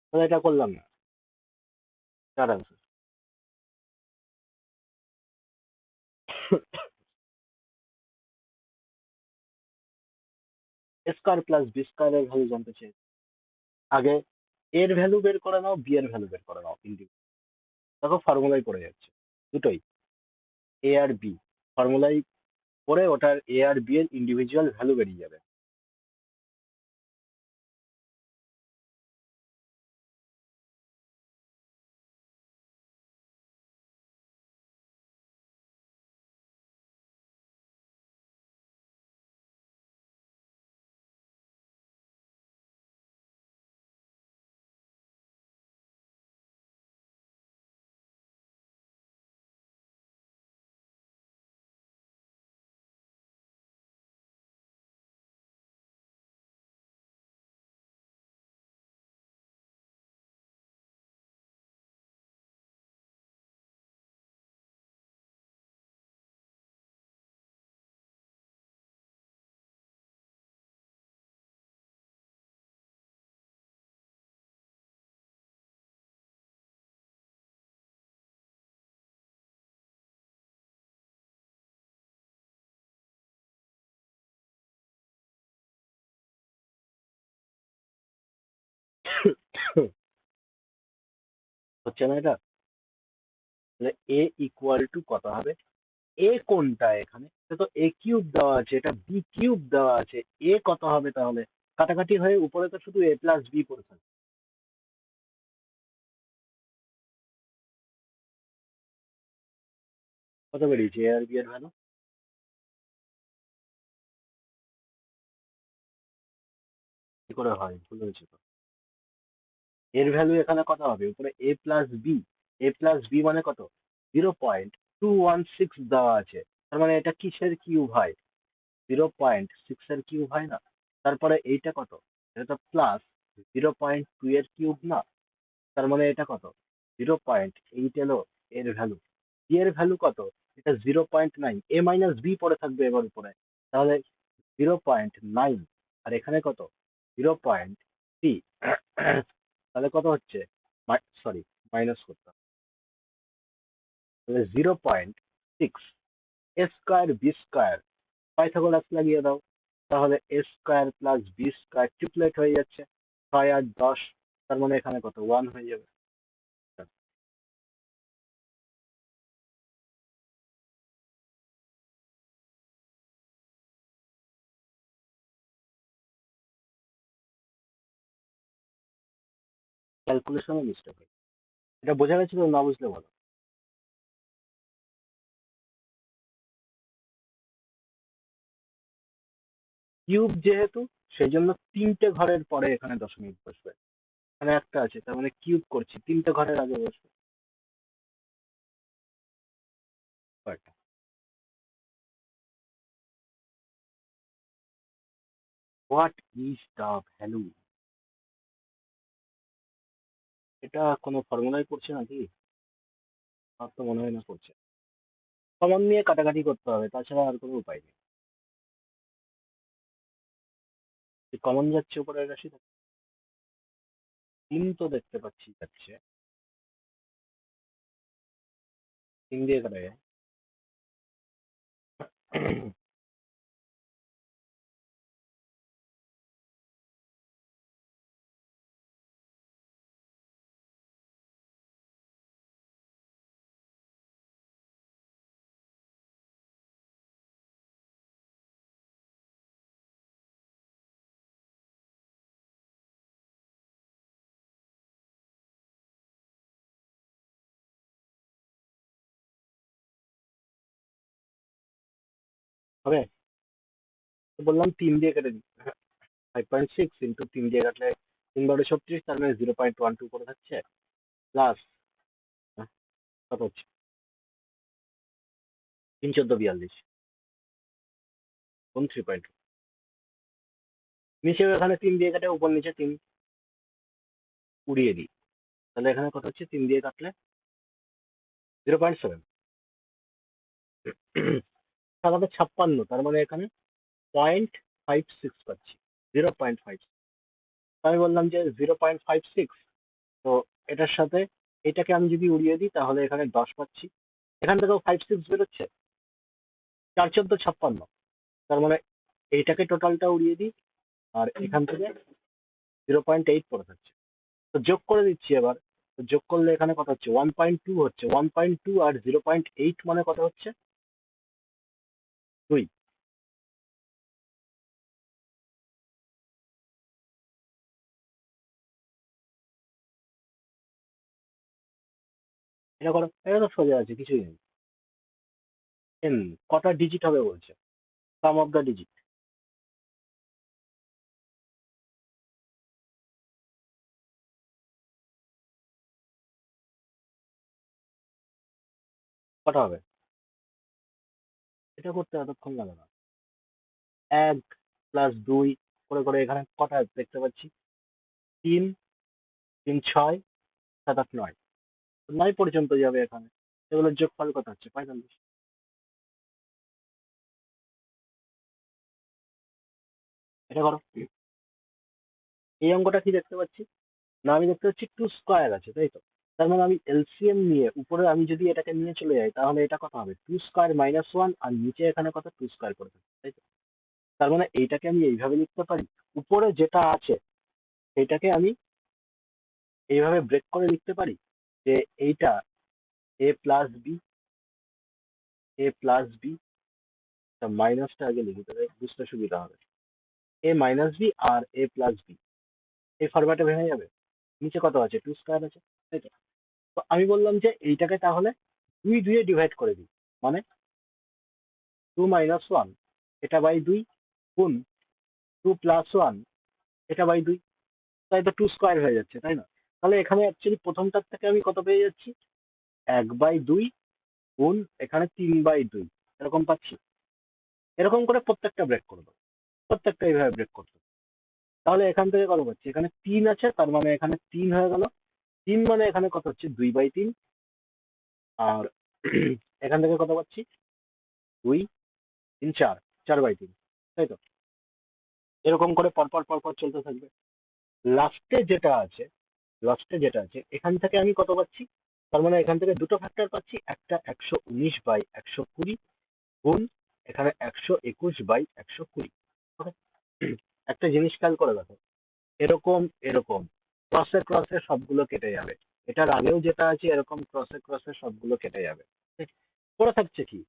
তাহলে এটা করলাম না, 4 answer. Square plus B square এর ভ্যালু জানতে চাই। আগে এর ভ্যালু বের করে নাও, বি এর ভ্যালু বের করে নাও, দেখো ফর্মুলাই পড়ে যাচ্ছে দুটোই, এ আর বি। ফর্মুলাই পড়ে ওটার এ আর বি এর ইন্ডিভিজুয়াল ভ্যালু বেরিয়ে যাবে। হচ্ছে না এটা? তাহলে এ ইকুয়াল টু কত হবে? এ কোনটা এখানে? এটা তো এ কিউব দেওয়া আছে, এটা বি কিউব দেওয়া আছে, এ কত হবে তাহলে? কাটাকাটি হয়ে উপরে তো শুধু a প্লাস বি পড়ে থাকে। কত বেরিয়েছে a আর b এর ভ্যালু? কি করে হয়, ভুল হয়েছে তো। এর ভ্যালু এখানে কত হবে, উপরে a plus B, a plus B মানে কত, 0.216 দেওয়া আছে। তার মানে এটা কিসের কিউব হয়, 0.6 এর কিউব হয় না? তারপরে এইটা কত, এটা তো প্লাস 0.2 এর কিউব না? তার মানে এটা কত, 0.8 এলো এর ভ্যালু। বি এর ভ্যালু কত, এটা 0.9, এ মাইনাস বি পড়ে থাকবে এবার উপরে, তাহলে 0.9। আর এখানে কত, 0.3। তাহলে কত হচ্ছে, সরি, মাইনাস করতাম, তাহলে 0.6। A square B square, Pythagoras লাগিয়ে দাও, তাহলে A square plus B square triplet হয়ে যাচ্ছে, 6 আর 10, তার মানে এখানে কত, 1 হয়ে যাবে। ক্যালকুলেশনে মিস্টেক হয়। এটা বোঝা গেছিল, না বুঝলে বলো। কিউব যেহেতু, সেই জন্য 3টে ঘরের পরে এখানে দশমিক বসবে। এখানে একটা আছে, তার মানে কিউব করছি, 3টে ঘরের আগে বসবে। কয়টা? What is the value? এটা কোনো ফর্মুলায় পড়ছে নাকি? আমার তো মনে হয় না পড়ছে। কমন নিয়ে কাটাকাটি করতে হবে, তাছাড়া আর কোনো উপায় নেই। কমন যাচ্ছে উপরের রাশি থেকে, 3 তো দেখতে পাচ্ছি যাচ্ছে, 3 দিয়ে কাটা যায়। হবে, তো বললাম 3 দিয়ে কেটে দিই। 5.6 ইন্টু 3 দিয়ে কাটলে 3 × 36, তার মানে 0.12 করে থাকছে, প্লাস কত হচ্ছে, 3×14 = 42, কোন 3.2, নিচে এখানে 3 দিয়ে কাটে, উপর নিচে 3 উড়িয়ে দিই, তাহলে এখানে কত হচ্ছে, 3 দিয়ে কাটলে 0.7, 7×56, তার মানে এখানে 0.56 পাচ্ছি, 0.5। আমি বললাম যে 0.56, তো এটার সাথে এটাকে আমি যদি উড়িয়ে দিই তাহলে এখানে 10 পাচ্ছি, এখান থেকেও 5 6 বেরোচ্ছে, 4×14 = 56, তার মানে এইটাকে টোটালটা উড়িয়ে দিই, আর এখান থেকে 0.8 পড়ে থাকছে। তো যোগ করে দিচ্ছি এবার, তো যোগ করলে এখানে কত হচ্ছে, 1.2 হচ্ছে, 1.2 আর 0.8 মানে কত হচ্ছে, 2। এটা করো, এটা তো সোজা আছে, কিছুই নেই। এন কটা ডিজিট হবে বলছে, সাম অফ দ্য ডিজিট কটা হবে, এটা করতে এতক্ষণ লাগে না। 1 + 2 করে করে এখানে কটা দেখতে পাচ্ছি, 3, 3 6, 7 8 9, 9 পর্যন্ত যাবে এখানে। এগুলোর যোগফল কত হচ্ছে, 45। এটা করো, এই অঙ্কটা কি দেখতে পাচ্ছি, না আমি দেখতে পাচ্ছি 2 স্কোয়ার আছে, তাই তো? তার মানে আমি এলসিএম নিয়ে উপরে আমি যদি এটাকে নিয়ে চলে যাই, তাহলে এটা কত হবে, 2² - 1, আর নিচে এখানে কত, 2² করে থাকবে, তাই তো? তার মানে এইটাকে আমি এইভাবে লিখতে পারি, উপরে যেটা আছে সেটাকে আমি এইভাবে ব্রেক করে লিখতে পারি, যে এইটা এ plus B, A plus B, মাইনাসটা আগে লিখি, তাহলে বুঝতে সুবিধা হবে। এ মাইনাস বি আর এ প্লাস বি এই ফরম্যাটে ভেঙে যাবে। নিচে কত আছে, টু স্কোয়ার আছে, তাই তো? তো আমি বললাম যে এইটাকে তাহলে দুই দুইয়ে ডিভাইড করে দিই, মানে 2 - 1 এটা বাই 2 গুণ 2 + 1 এটা বাই 2, তাই তো 2 স্কোয়ার হয়ে যাচ্ছে, তাই না? তাহলে এখানে অ্যাকচুয়ালি প্রথমটার থেকে আমি কত পেয়ে যাচ্ছি, 1/2 গুণ এখানে 3/2 এরকম পাচ্ছি। এরকম করে প্রত্যেকটা ব্রেক করে দেবো, প্রত্যেকটা এইভাবে ব্রেক করতে হবে। তাহলে এখান থেকে কত পাচ্ছি, এখানে 3 আছে, তার মানে এখানে 3 হয়ে গেল। 3 মানে এখানে কত হচ্ছে, 2/3। আর এখান থেকে কত পাচ্ছি, 2 3 4, 4/3, তাই তো? এরকম করে পরপর পরপর চলতে থাকবে। লাস্টে যেটা আছে, এখান থেকে আমি কত পাচ্ছি, তার মানে এখান থেকে দুটো ফ্যাক্টর পাচ্ছি, একটা 119/120 গুণ এখানে 121/120। ওকে, একটা জিনিস খেয়াল করে দেখো, এরকম এরকম ক্রসে ক্রসে সবগুলো কেটে যাবে। এটার আগেও যেটা আছে এরকম ক্রসে ক্রসে সবগুলো কেটে যাবে। ঠিক? পড়ে থাকছে কি,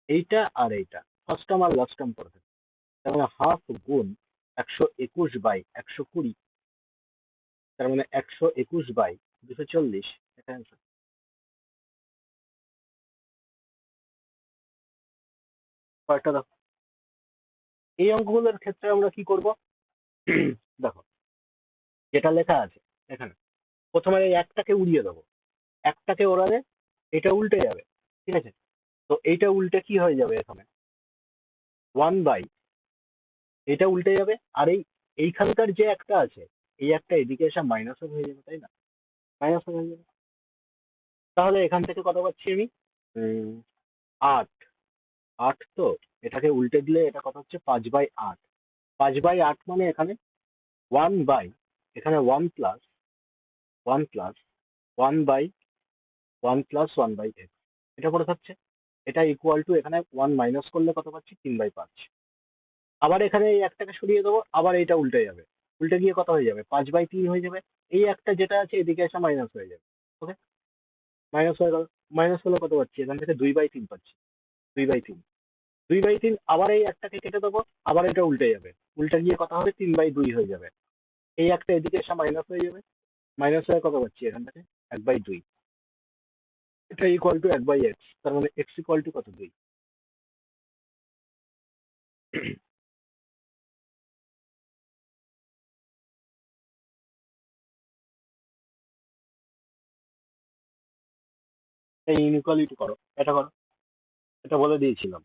এইটা আর এইটা, ফার্স্ট টার্ম আর লাস্ট টার্ম পড়ে থাকছে। তার মানে হাফ গুণ 121/120, তার মানে 121/240, এটা অ্যান্সার। কয়েকটা দেখো, এই অঙ্কগুলোর ক্ষেত্রে আমরা কি করব, দেখো যেটা লেখা আছে এখানে, প্রথমে এই একটাকে উড়িয়ে দেবো, একটাকে ওড়ালে এটা উল্টে যাবে, ঠিক আছে? তো এইটা উল্টে কি হয়ে যাবে, এখানে 1/, এটা উল্টে যাবে, আর এইখানকার যে একটা আছে, এই একটা এদিকে এসে মাইনাস হয়ে যাবে, তাই না? মাইনাস হয়ে যাবে। তাহলে এখান থেকে কত পাচ্ছি আমি, 8। 8 তো, এটাকে উল্টে দিলে এটা কত হচ্ছে, 5/8। 5/8 মানে এখানে 1/, এখানে 1 প্লাস 1/1 এটা করে থাকছে। এটা ইকুয়াল টু, এখানে 1 মাইনাস করলে কত পাচ্ছি, 3/5। আবার এখানে এই একটাকে সরিয়ে দেবো, আবার এইটা উল্টে যাবে, উল্টে গিয়ে কত হয়ে যাবে, 5/3 হয়ে যাবে। এই একটা যেটা আছে এদিকে এসে মাইনাস হয়ে যাবে। ওকে, মাইনাস হয়ে গেল। মাইনাস হলে কত পাচ্ছি, এখান থেকে 2/3 পাচ্ছি। 2/3, 2/3, আবার এই একটাকে কেটে দেবো, আবার এটা উল্টে যাবে, উল্টে গিয়ে কত হবে, 3/2 হয়ে যাবে। এই একটা এদিকে এসে মাইনাস হয়ে যাবে, মাইনাস হয়ে কত পাচ্ছি এখান থেকে, 1/2। এটা ইকুয়াল টু 1/x, তার মানে x ইকুয়াল টু কত, 2। এই ইনইকুয়ালিটি করো, এটা করো, এটা বলে দিয়েছিলাম।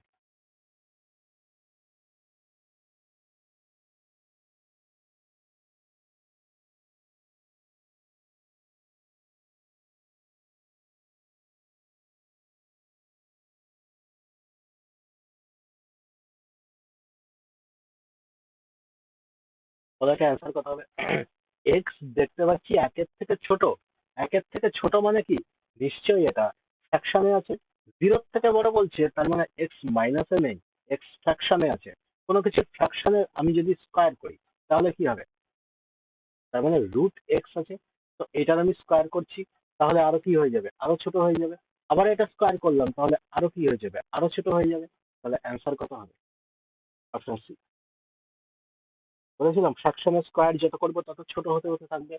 ওদেরকে অ্যান্সার কত হবে, এক্স দেখতে পাচ্ছি একের থেকে ছোট। একের থেকে ছোট মানে কি, নিশ্চয়ই এটা ফ্র্যাকশনে আছে। জিরোর থেকে বড় বলছে, তার মানে এক্স মাইনাসে নেই, এক্স ফ্র্যাকশনে আছে। কোনো কিছু ফ্র্যাকশনে আমি যদি স্কোয়ার করি, তাহলে কি হবে, তার মানে √x আছে। তো এটার আমি স্কোয়ার করছি, তাহলে আরো কি হয়ে যাবে, আরো ছোট হয়ে যাবে। আবার এটা স্কোয়ার করলাম, তাহলে আরো কি হয়ে যাবে, আরো ছোট হয়ে যাবে। তাহলে অ্যান্সার কত হবে, অপশন সি। বলেছিলাম ফ্র্যাকশনের স্কোয়ার যত করবো তত ছোট হতে হতে থাকবে।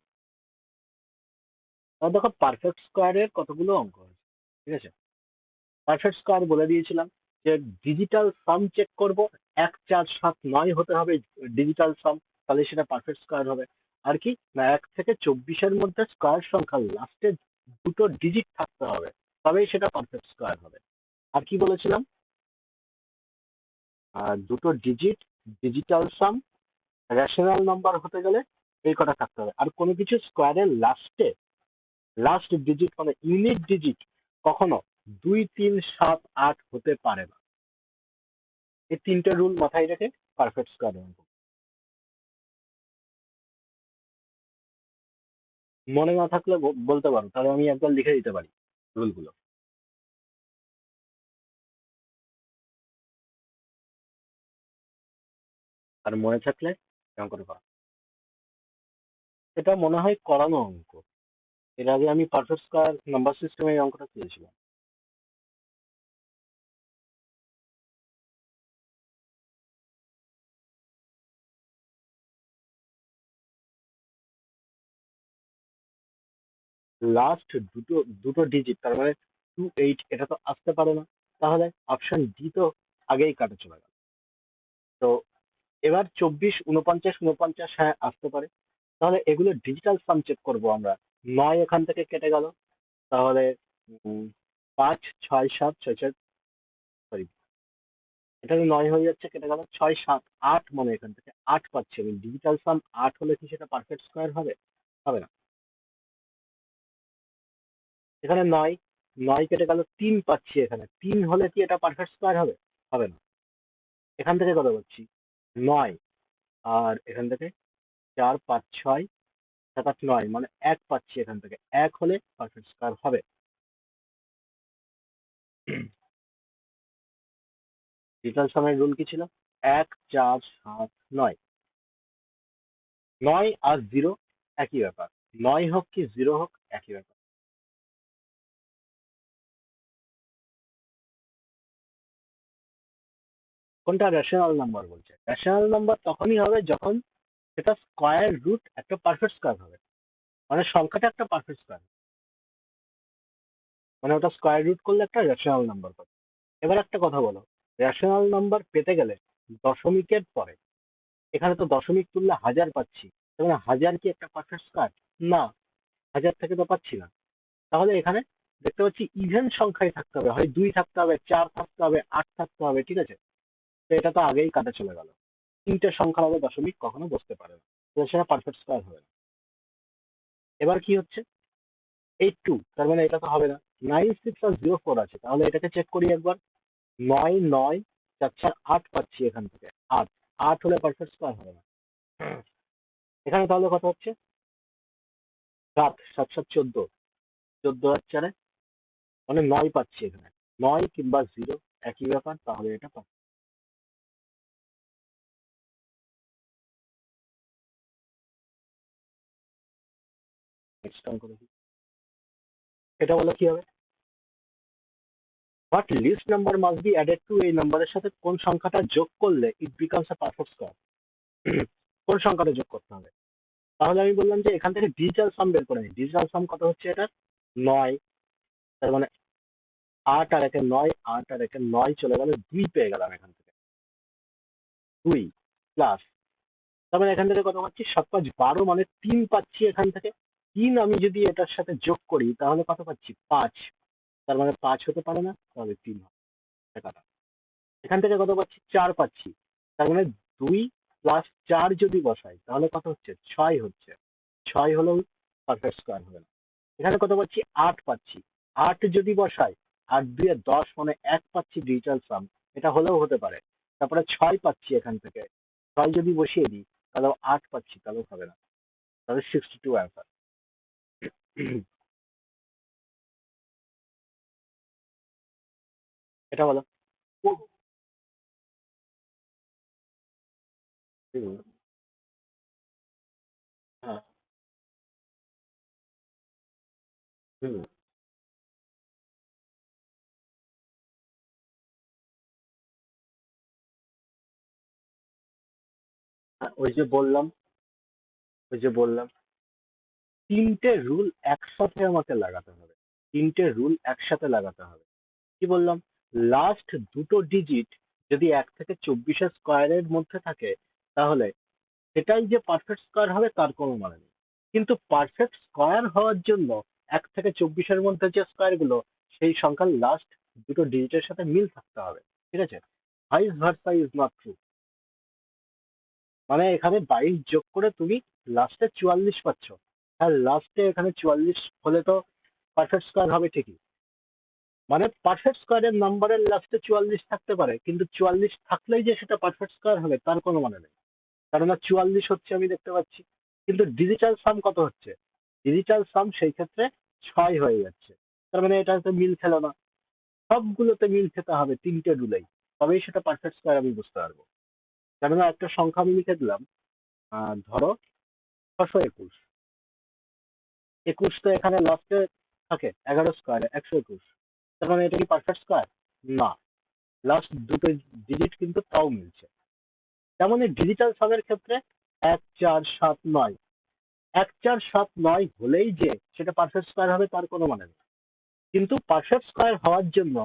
আর দেখো পারফেক্ট স্কোয়ারের কতগুলো অঙ্ক আছে, ঠিক আছে? পারফেক্ট স্কোয়ার বলে দিয়েছিলাম যে ডিজিটাল সাম চেক করব, 1 4 7 9 হতে হবে ডিজিটাল সাম, তাহলে সেটা পারফেক্ট স্কোয়ার হবে। আর কি না, 1 থেকে 24-এর মধ্যে স্কোয়ার সংখ্যা লাস্টে দুটো ডিজিট থাকতে হবে, তবেই সেটা পারফেক্ট স্কোয়ার হবে। আর কি বলেছিলাম, দুটো ডিজিট, ডিজিটাল সাম, রেশনাল নাম্বার হতে গেলে এই কটা থাকতে হবে। আর কোনো কিছু স্কোয়ারের লাস্টে, লাস্ট ডিজিট মানে ইউনিট ডিজিট কখনো 2 3 7 8 হতে পারে না। এই তিনটে রুল মাথায় রেখে পারফেক্ট স্কোয়ার অঙ্ক। মনে না থাকলে বলতে পারো, তাহলে আমি একবার লিখে দিতে পারি রুলগুলো। আর মনে থাকলে এরকম করে করো। এটা মনে হয় করানো অঙ্ক, এর আগে আমি পারফেক্ট স্কোয়ার নাম্বার সিস্টেমে এই অঙ্কটা পেয়েছিলাম। লাস্ট দুটো দুটো ডিজিট, তার মানে 28, এটা তো আসতে পারে না। তাহলে অপশন ডি তো আগেই কাটা চলে গেল। তো এবার 24, 49, 49, হ্যাঁ আসতে পারে। তাহলে এগুলো ডিজিটাল সাম চেক করবো আমরা। 9 এখান থেকে কেটে গেল। তাহলে 5, 6, 7, 6, 6, সরি, এটা তো 9 হয়ে যাচ্ছে, কেটে গেল। 6, 7, 8, মানে এখান থেকে 8 পাচ্ছি আমি। ডিজিটাল সাম 8 হলে কি সেটা পারফেক্ট স্কোয়ার হবে? হবে না। এখানে 9, 9 কেটে গেল, 3 পাচ্ছি এখানে। 3 হলে কি এটা পারফেক্ট স্কোয়ার হবে? হবে না। এখান থেকে কত পাচ্ছি? 9, আর এখান থেকে 4, 5, 6, 7, 8, 9, মানে 1 পাচ্ছি এখান থেকে। 1 হলে পারফেক্ট স্কোয়ার হবে। ডিজিটাল সামের রুল কি ছিল? 1, 4, 7, 9। 9 আর 0 একই ব্যাপার। 9 হোক কি 0 হোক একই ব্যাপার। কোনটা রেশনাল নাম্বার বলছে? রেশনাল নাম্বার তখনই হবে যখন সেটা স্কোয়ার রুট একটা পারফেক্ট স্কোয়ার হবে, মানে সংখ্যাটা একটা পারফেক্ট স্কোয়ার, মানে ওটা স্কোয়ার রুট করলে একটা রেশনাল নাম্বার পাবে। এবার একটা কথা বলো, রেশনাল নাম্বার পেতে গেলে দশমিকের পরে, এখানে তো দশমিক তুললে 1000 পাচ্ছি, তার মানে 1000 কি একটা পারফেক্ট স্কোয়ার? না, 1000 থেকে তো পাচ্ছি না। তাহলে এখানে দেখতে পাচ্ছি ইভেন সংখ্যায় থাকতে হবে, হয় 2 থাকতে হবে, 4 থাকতে হবে, 8 থাকতে হবে, ঠিক আছে? তো এটা তো আগেই কাটা চলে গেল। 3টে সংখ্যার আগে দশমিক কখনো বসতে পারে না, তো সেটা পারফেক্ট স্কোয়ার হবে না। এবার কি হচ্ছে? 82, তার মানে এটা তো হবে না। 96 আর 04 আছে, তাহলে এটাকে চেক করি একবার। 9, 9, 4, 4, 8 পাচ্ছি এখান থেকে। 8, 8 হলে পারফেক্ট স্কোয়ার হবে না। এখানে তাহলে কত হচ্ছে? 7, 7, 7, 14, 14 আর 4, মানে 9 পাচ্ছি এখানে। 9 কিংবা 0 একই ব্যাপার, তাহলে এটা নেক্সট টাইম করে দিই। এটা বলে কি হবে? But least number must be added to, এই নাম্বারের সাথে কোন সংখ্যাটা যোগ করলে it becomes a perfect square? কোন সংখ্যাটা যোগ করতে হবে? তাহলে আমি বললাম যে এখান থেকে ডিজিটাল সাম বের করে নিই। ডিজিটাল সাম কত হচ্ছে এটা? 9, তার মানে 8 আর 1 9, 8 আর 1 9 চলে গেলে 2 পেয়ে গেলাম এখান থেকে। 2 প্লাস, তার মানে এখান থেকে কত পাচ্ছি? 7, 5, 12, মানে 3 পাচ্ছি এখান থেকে। 3 আমি যদি এটার সাথে যোগ করি তাহলে কত পাচ্ছি? 5, তার মানে 5 হতে পারে না, তাহলে 3 হবে। টাকাটা এখান থেকে কত পাচ্ছি? 4 পাচ্ছি, তার মানে 2 প্লাস 4 যদি বসাই তাহলে কত হচ্ছে? 6 হচ্ছে। 6 হলেও পারফেক্ট স্কোয়ার হবে না। এখানে কত পাচ্ছি? 8 পাচ্ছি। 8 যদি বসাই, 8 2 10, মানে 1 পাচ্ছি ডিজিটাল সাম, এটা হলেও হতে পারে। তারপরে 6 পাচ্ছি এখান থেকে। 6 যদি বসিয়ে দিই তাহলেও 8 পাচ্ছি, তাহলেও হবে না। তাহলে 62 অ্যান্সার। এটা বলো। হুম, হ্যাঁ, হুম। ওই যে বললাম 3টে রুল একসাথে আমাকে লাগাতে হবে। 3টে রুল একসাথে লাগাতে হবে। কি বললাম? লাস্ট দুটো ডিজিট যদি 1 থেকে 24-এর স্কোয়ারের মধ্যে থাকে, তাহলে সেটাই যে পারফেক্ট স্কোয়ার হবে তার কোনো মানে নেই। কিন্তু পারফেক্ট স্কোয়ার হওয়ার জন্য 1 থেকে 24-এর মধ্যে যে স্কোয়ার গুলো, সেই সংখ্যার লাস্ট দুটো ডিজিটের সাথে মিল থাকতে হবে, ঠিক আছে? Vice versa is not true. মানে এখানে 22 যোগ করে তুমি লাস্টে 44 পাচ্ছ। হ্যাঁ, লাস্টে এখানে 44 হলে তো পারফেক্ট স্কোয়ার হবে ঠিকই। মানে পারফেক্ট স্কোয়ারের নাম্বারের লাস্টে 44 থাকতে পারে, কিন্তু 44 থাকলেই যে সেটা পারফেক্ট স্কোয়ার হবে তার কোনো মানে নেই। কারণ 44 হচ্ছে আমি দেখতে পাচ্ছি, কিন্তু ডিজিটাল সাম কত হচ্ছে? ডিজিটাল সাম সেই ক্ষেত্রে 6 হয়ে যাচ্ছে। তার মানে এটাতে মিল খেলো না। সবগুলোতে মিল খেতে হবে 3টে রুলেই, তবেই সেটা পারফেক্ট স্কোয়ার আমি বুঝতে পারবো। কেননা একটা সংখ্যা আমি লিখে দিলাম, ধরো 621। 21 তো এখানে লাস্টে থাকে 11 স্কোয়ারে, 121। তার মানে এটা কি পারফেক্ট স্কোয়ার? না। লাস্ট দুটো ডিজিট কিন্তু তাও মিলছে। তেমনই ডিজিটাল সামের ক্ষেত্রে 1, 4, 7, 9, 1 4 7 9 হলেই যে সেটা পারফেক্ট স্কোয়ার হবে তার কোনো মানে নেই, কিন্তু পারফেক্ট স্কোয়ার হওয়ার জন্য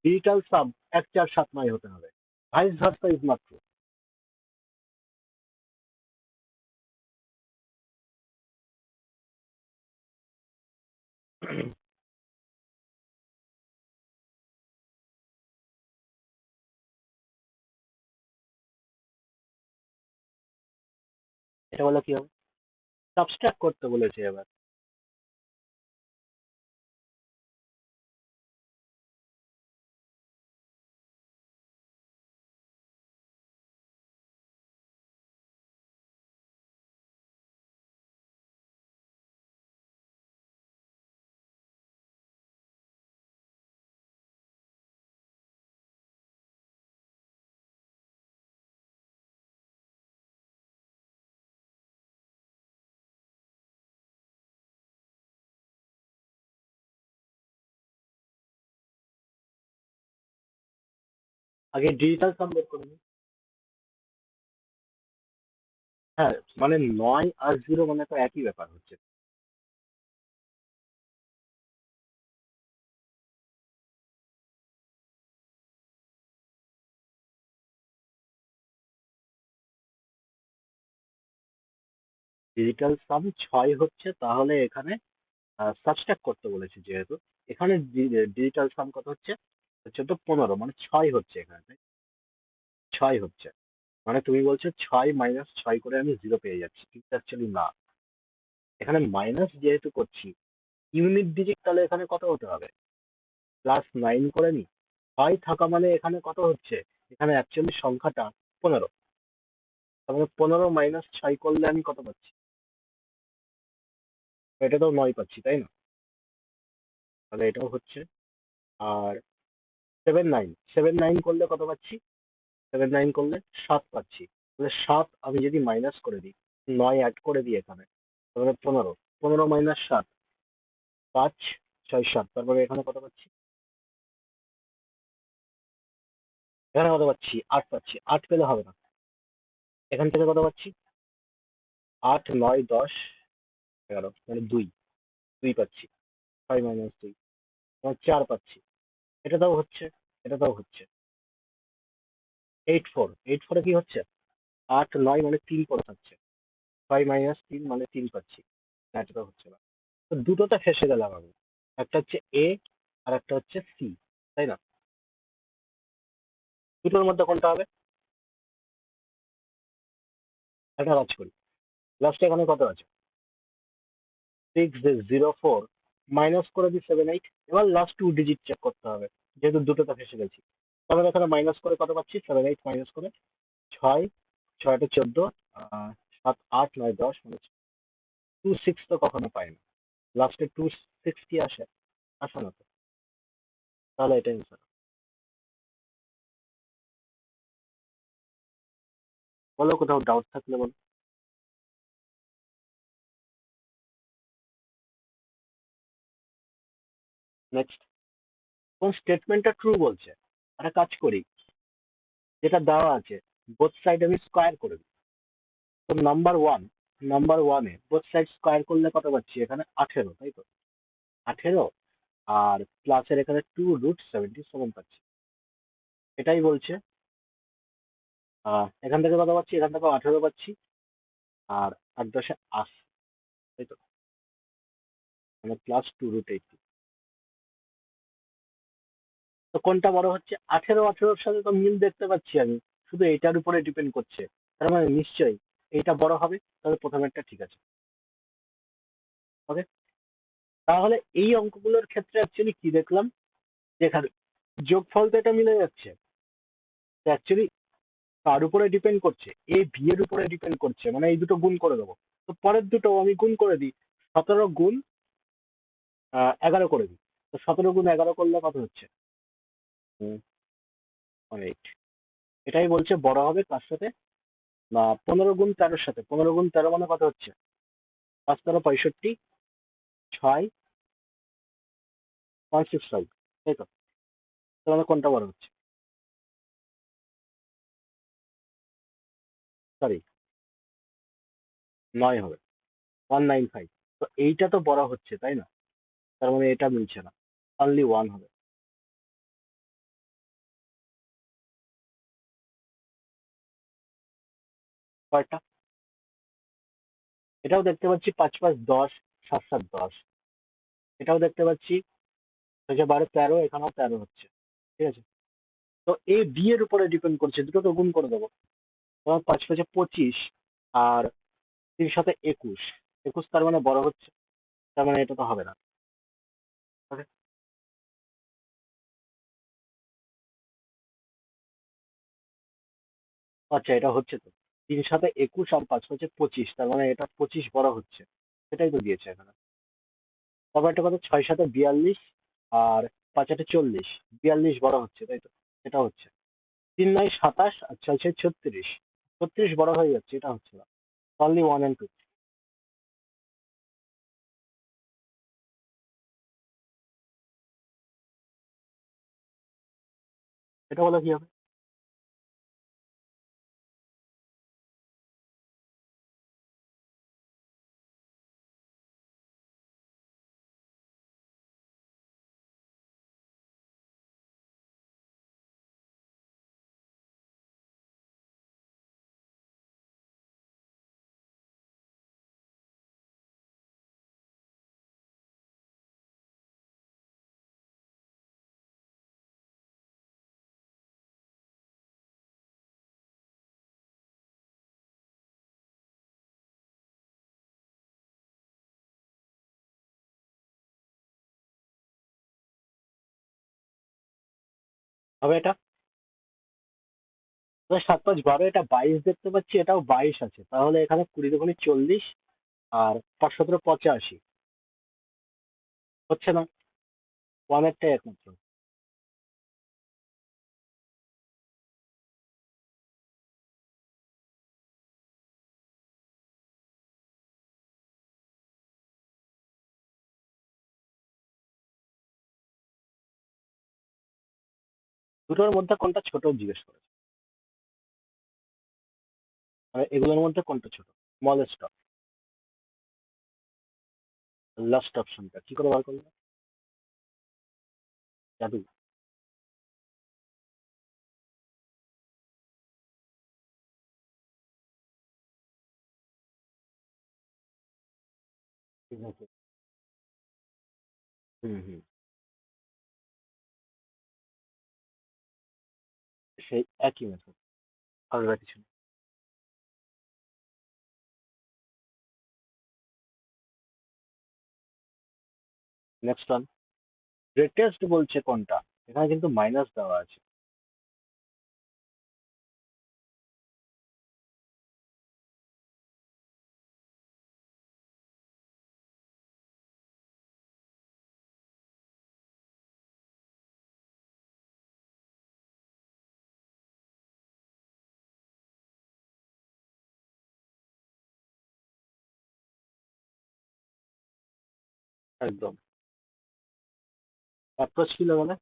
ডিজিটাল সাম 1 4 7 9 হতে হবে। Vice versa is not true. এটা বলে কি হবে? সাবস্ট্রাক্ট করতে বলেছে এবার। আগে ডিজিটাল সাম বের করে নিই। হ্যাঁ, মানে 9 আর 0 মানে তো একই ব্যাপার হচ্ছে। ডিজিটাল সাম 6 হচ্ছে, তাহলে এখানে সাবস্ট্রাক্ট করতে বলেছে যেহেতু, এখানে ডিজিটাল সাম কত হচ্ছে? হচ্ছে তো 15, মানে 6 হচ্ছে এখানে, তাই? 6 হচ্ছে, মানে তুমি বলছো 6 - 6 করে আমি 0 পেয়ে যাচ্ছি, কিন্তু অ্যাকচুয়ালি না। এখানে মাইনাস যেহেতু করছি, ইউনিট ডিজিট তাহলে এখানে কত হতে হবে? +9 করে নি। 6 থাকা মানে এখানে কত হচ্ছে? এখানে অ্যাকচুয়ালি সংখ্যাটা 15। তার মানে 15 - 6 করলে আমি কত পাচ্ছি? এটা তো 9 পাচ্ছি, তাই না? তাহলে এটাও হচ্ছে। আর 7 9 করলে কত পাচ্ছি? 7 9 করলে 7 পাচ্ছি। তাহলে 7 আমি যদি মাইনাস করে দিই, 9 অ্যাড করে দিই এখানে, তাহলে 15। 15 - 7, 5 6 7, তারপরে এখানে কত পাচ্ছি? এখানে কত পাচ্ছি? 8 পাচ্ছি। 8 পেলে হবে না। এখান থেকে কত পাচ্ছি? 8 9 10 11, মানে 2 2 পাচ্ছি। 5 - 2, মানে 4 পাচ্ছি। এটাতেও হচ্ছে, এটাতেও হচ্ছে। 8 4, 8 4 এ কি হচ্ছে? 8 9 মানে 3 পড়ে থাকছে। 5 - 3 মানে 3 পাচ্ছি। না, এটা তো হচ্ছে না। তো দুটোতে ফেসে গেলাম আমি। একটা হচ্ছে এ, আর একটা হচ্ছে সি, তাই না? দুটোর মধ্যে কোনটা হবে? একটা কাজ করি, লাস্টে এখানে কত আছে? 6 0 4, মাইনাস করে দিই 7 8। এবার লাস্ট 2 ডিজিট চেক করতে হবে, যেহেতু দুটোতে ফেসে গেছি। তাহলে এখানে মাইনাস করে কত পাচ্ছি? 7 8 মাইনাস করে 6, 6টা 14, 7 8 9 10, মানে 2 6 তো কখনো পাই না। লাস্টে 2 6 কি আসে? আসে না তো। তাহলে এটা অ্যান্সার। বলো, কোথাও ডাউট থাকলে বলো। নেক্সট, কোন স্টেটমেন্টটা ট্রু বলছে? একটা কাজ করি, যেটা দেওয়া আছে বোথ সাইড আমি স্কোয়ার করে দিই। তো নাম্বার ওয়ানে বোথ সাইড স্কোয়ার করলে কত পাচ্ছি? এখানে 18, তাই তো? 18, আর প্লাসের এখানে 2√77 পাচ্ছি। এটাই বলছে। এখান থেকে কত পাচ্ছি? এখান থেকে 18 পাচ্ছি, আর 8 10 80, তাই তো? মানে +2√80। তো কোনটা বড় হচ্ছে? 18 সাথে তো মিল দেখতে পাচ্ছি আমি, শুধু এটার উপরে ডিপেন্ড করছে। তার মানে নিশ্চয়ই এইটা বড় হবে। তাহলে প্রথমেরটা ঠিক আছে। ওকে, তাহলে এই অঙ্কগুলোর ক্ষেত্রে অ্যাকচুয়ালি কি দেখলাম? যেখানে যোগফল তো এটা মিলে যাচ্ছে, অ্যাকচুয়ালি তার উপরে ডিপেন্ড করছে, এ বি এর উপরে ডিপেন্ড করছে, মানে এই দুটো গুণ করে দেবো। তো পরের দুটো আমি গুণ করে দিই। 17 গুণ 11 করে দিই। তো 17 গুণ 11 করলে কত হচ্ছে? 8। এটাই বলছে বড় হবে কার সাথে? না, 15 গুণ 13 সাথে। 15 গুণ 13 মানে কত হচ্ছে? 5 13 65, 6 165, তাই তো? তাহলে কোনটা বড় হচ্ছে? সরি, 9 হবে। 195। তো এইটা তো বড় হচ্ছে তাই না? তার মানে এটা মিলছে না, অনলি ওয়ান হবে। কয়টা? এটাও দেখতে পাচ্ছি 5 5 10, 7 7 10। এটাও দেখতে পাচ্ছি 6 12 13, এখানেও 13 হচ্ছে। ঠিক আছে, তো এ বি এর উপরে ডিপেন্ড করছে, দুটো তো গুণ করে দেবো। তোমার 5 5 25, আর 3 7 21। 21 তার মানে বড় হচ্ছে, তার মানে এটা তো হবে না। Okay? আচ্ছা, এটা হচ্ছে তো 3 7 21 আর 5 5 25, তার মানে এটা 25 বড় হচ্ছে, সেটাই তো দিয়েছে এখানে। তারপর একটা কথা, 6 7 42 আর 5 8 40, 42 বড় হচ্ছে তাই তো, এটা হচ্ছে। 3 9 27 আর 6 6 36, 36 বড় হয়ে যাচ্ছে, এটা হচ্ছে না। Only one and two. এটা বলো কি হবে? হবে এটা? 7 5 12, এটা 22 দেখতে পাচ্ছি, এটাও 22 আছে, তাহলে এখানে 20 2 40, আর 5 17 85 হচ্ছে না, ওয়ানেরটাই একমাত্র। দুটোর মধ্যে কোনটা ছোট জিজ্ঞেস করেছে, মানে এগুলোর মধ্যে কোনটা ছোট, স্মলেস্ট? লাস্ট অপশনটা কি করে বার করলে? জাদু? ঠিক আছে। হুম হুম, সেই একই মেথড, আলাদা কিছু না। নেক্সট ওয়ান, গ্রেটেস্ট বলছে কোনটা, এখানে কিন্তু মাইনাস দেওয়া আছে। একদম অ্যাপ্রোচ ছিল মানে।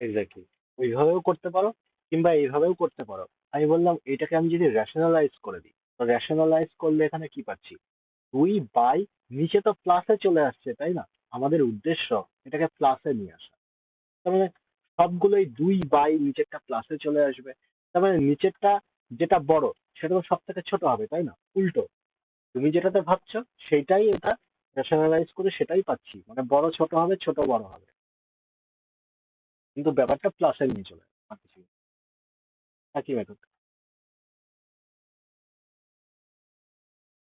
এক্স্যাক্টলি, ওইভাবেও করতে পারো, কিংবা এইভাবেও করতে পারো। আমি বললাম এটাকে আমি যদি রেশনালাইজ করে দিই, তো রেশনালাইজ করলে এখানে কি পাচ্ছি, 2 বাই, নিচে তো প্লাসে চলে আসছে তাই না, আমাদের উদ্দেশ্য এটাকে প্লাসে নিয়ে আসা। তার মানে সবগুলোই 2 বাই, নিচেরটা প্লাসে চলে আসবে। তার মানে নিচেরটা যেটা বড়, সেটা তো সব থেকে ছোট হবে তাই না, উল্টো। তুমি যেটাতে ভাবছো সেটাই, এটা রেশনালাইজ করে সেটাই পাচ্ছি, মানে বড় ছোট হবে, ছোট বড় হবে, কিন্তু ব্যাপারটা প্লাসে নিয়ে চলে আসবে, আর কিছুই না। একই মেথড।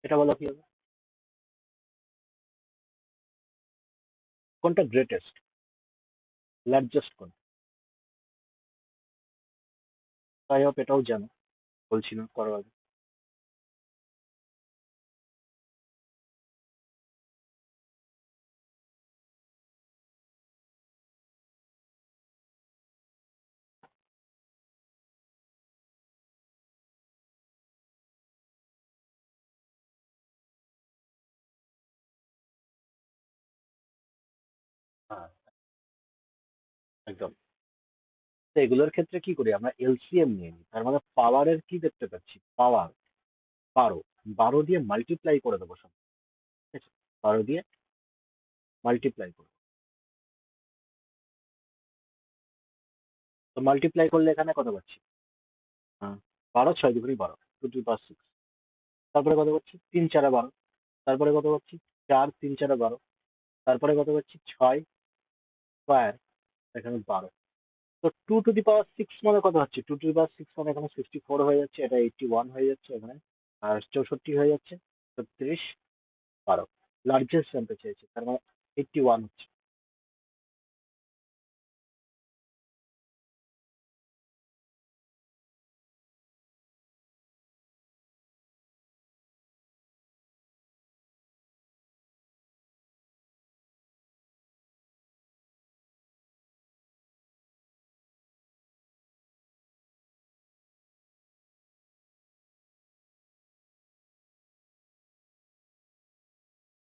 এটা বলো কি হবে? কোনটা গ্রেটেস্ট, লার্জেস্ট কোন? তাই হোপ এটাও জানো, বলছি না করো আগে। হ্যাঁ, একদম। তো এগুলোর ক্ষেত্রে কি করি আমরা, এলসিএম নিয়ে নিই, তার মানে পাওয়ারের কি দেখতে পাচ্ছি, পাওয়ার 12, 12 দিয়ে মাল্টিপ্লাই করে দেবো সব, ঠিক আছে, 12 দিয়ে মাল্টিপ্লাই করবো। তো মাল্টিপ্লাই করলে এখানে কত পাচ্ছি, হ্যাঁ, 12, 6 2 12, 2 to the 6। তারপরে কত পাচ্ছি, 3 4 12। তারপরে কত পাচ্ছি, 4 3 4 12। তারপরে কত পাচ্ছি, 6 স্কোয়ার, এখানে 12। তো 2 to the power 6 মানে কত হচ্ছে, 2 to the power 6 মানে এখানে 64 হয়ে যাচ্ছে, এটা 81 হয়ে যাচ্ছে এখানে, আর 64 হয়ে যাচ্ছে, 36 12। লার্জেস্ট জানতে চেয়েছে, তার মানে 81 হচ্ছে।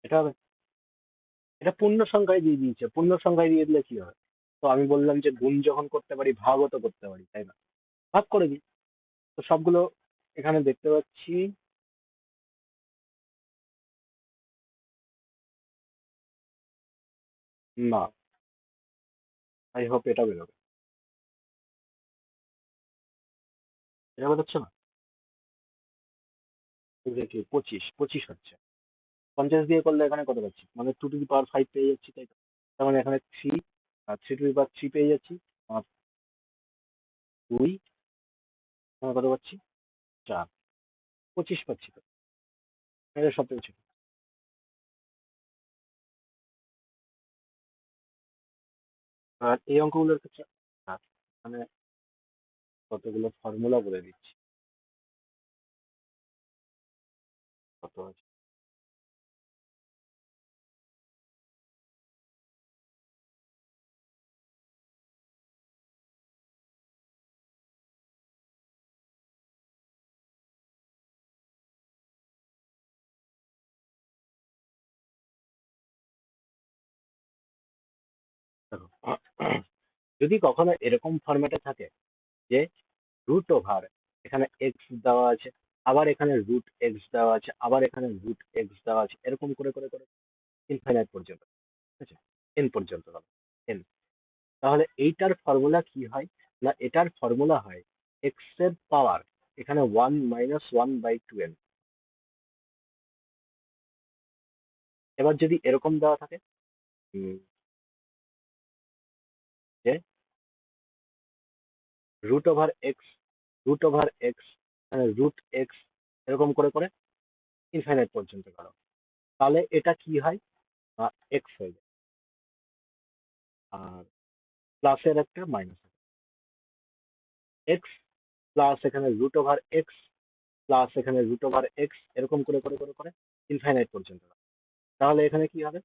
এটা হবে, এটা পূর্ণ সংখ্যায় দিয়ে দিয়েছে, পূর্ণ সংখ্যায় দিয়ে দিলে কি হয়, তো আমি বললাম যে গুণ যখন করতে পারি ভাগও তো করতে পারি, তাই না, ভাগ করে দিই। তো সবগুলো এখানে দেখতে পাচ্ছি, না, আই হোপ এটা বেরোবে। এটা বেরোচ্ছে না, এটা কি 25 হচ্ছে, 50 দিয়ে করলে এখানে কত পাচ্ছি, মানে 2 to the power 5 পেয়ে যাচ্ছি, তাই তো, তার মানে এখানে 3, আর 3 to the power 3 পেয়ে যাচ্ছি, আর 2, এখানে কত পাচ্ছি, 4, 25 পাচ্ছি তো, এটা সব থেকে ছোট। আর এই অঙ্কগুলোর ক্ষেত্রে, আর মানে কতগুলো ফর্মুলা বলে দিচ্ছি, কত আছে। দেখো, যদি কখনো এরকম ফরম্যাটে থাকে যে রুট ওভার, এখানে এক্স দেওয়া আছে, আবার এখানে রুট এক্স দেওয়া আছে, আবার এখানে রুট এক্স দেওয়া আছে, এরকম করে করে করে ইনফাইনাইট পর্যন্ত, ঠিক আছে, এন পর্যন্ত হবে, এন, তাহলে এইটার ফর্মুলা কি হয়, না এটার ফর্মুলা হয় এক্স এর পাওয়ার এখানে 1 - 1/2n। এবার যদি এরকম দেওয়া থাকে, উম, যে √(x), √(x), রুট এক্স, এরকম করে করে ইনফাইনাইট পর্যন্ত করো, তাহলে এটা কি হয়, এক্স হয়ে যায়, আর প্লাসের একটা মাইনাস, এক্স প্লাস এখানে √(x) প্লাস এখানে √(x), এরকম করে করে করে করে ইনফাইনাইট পর্যন্ত করো। তাহলে এখানে কি হবে,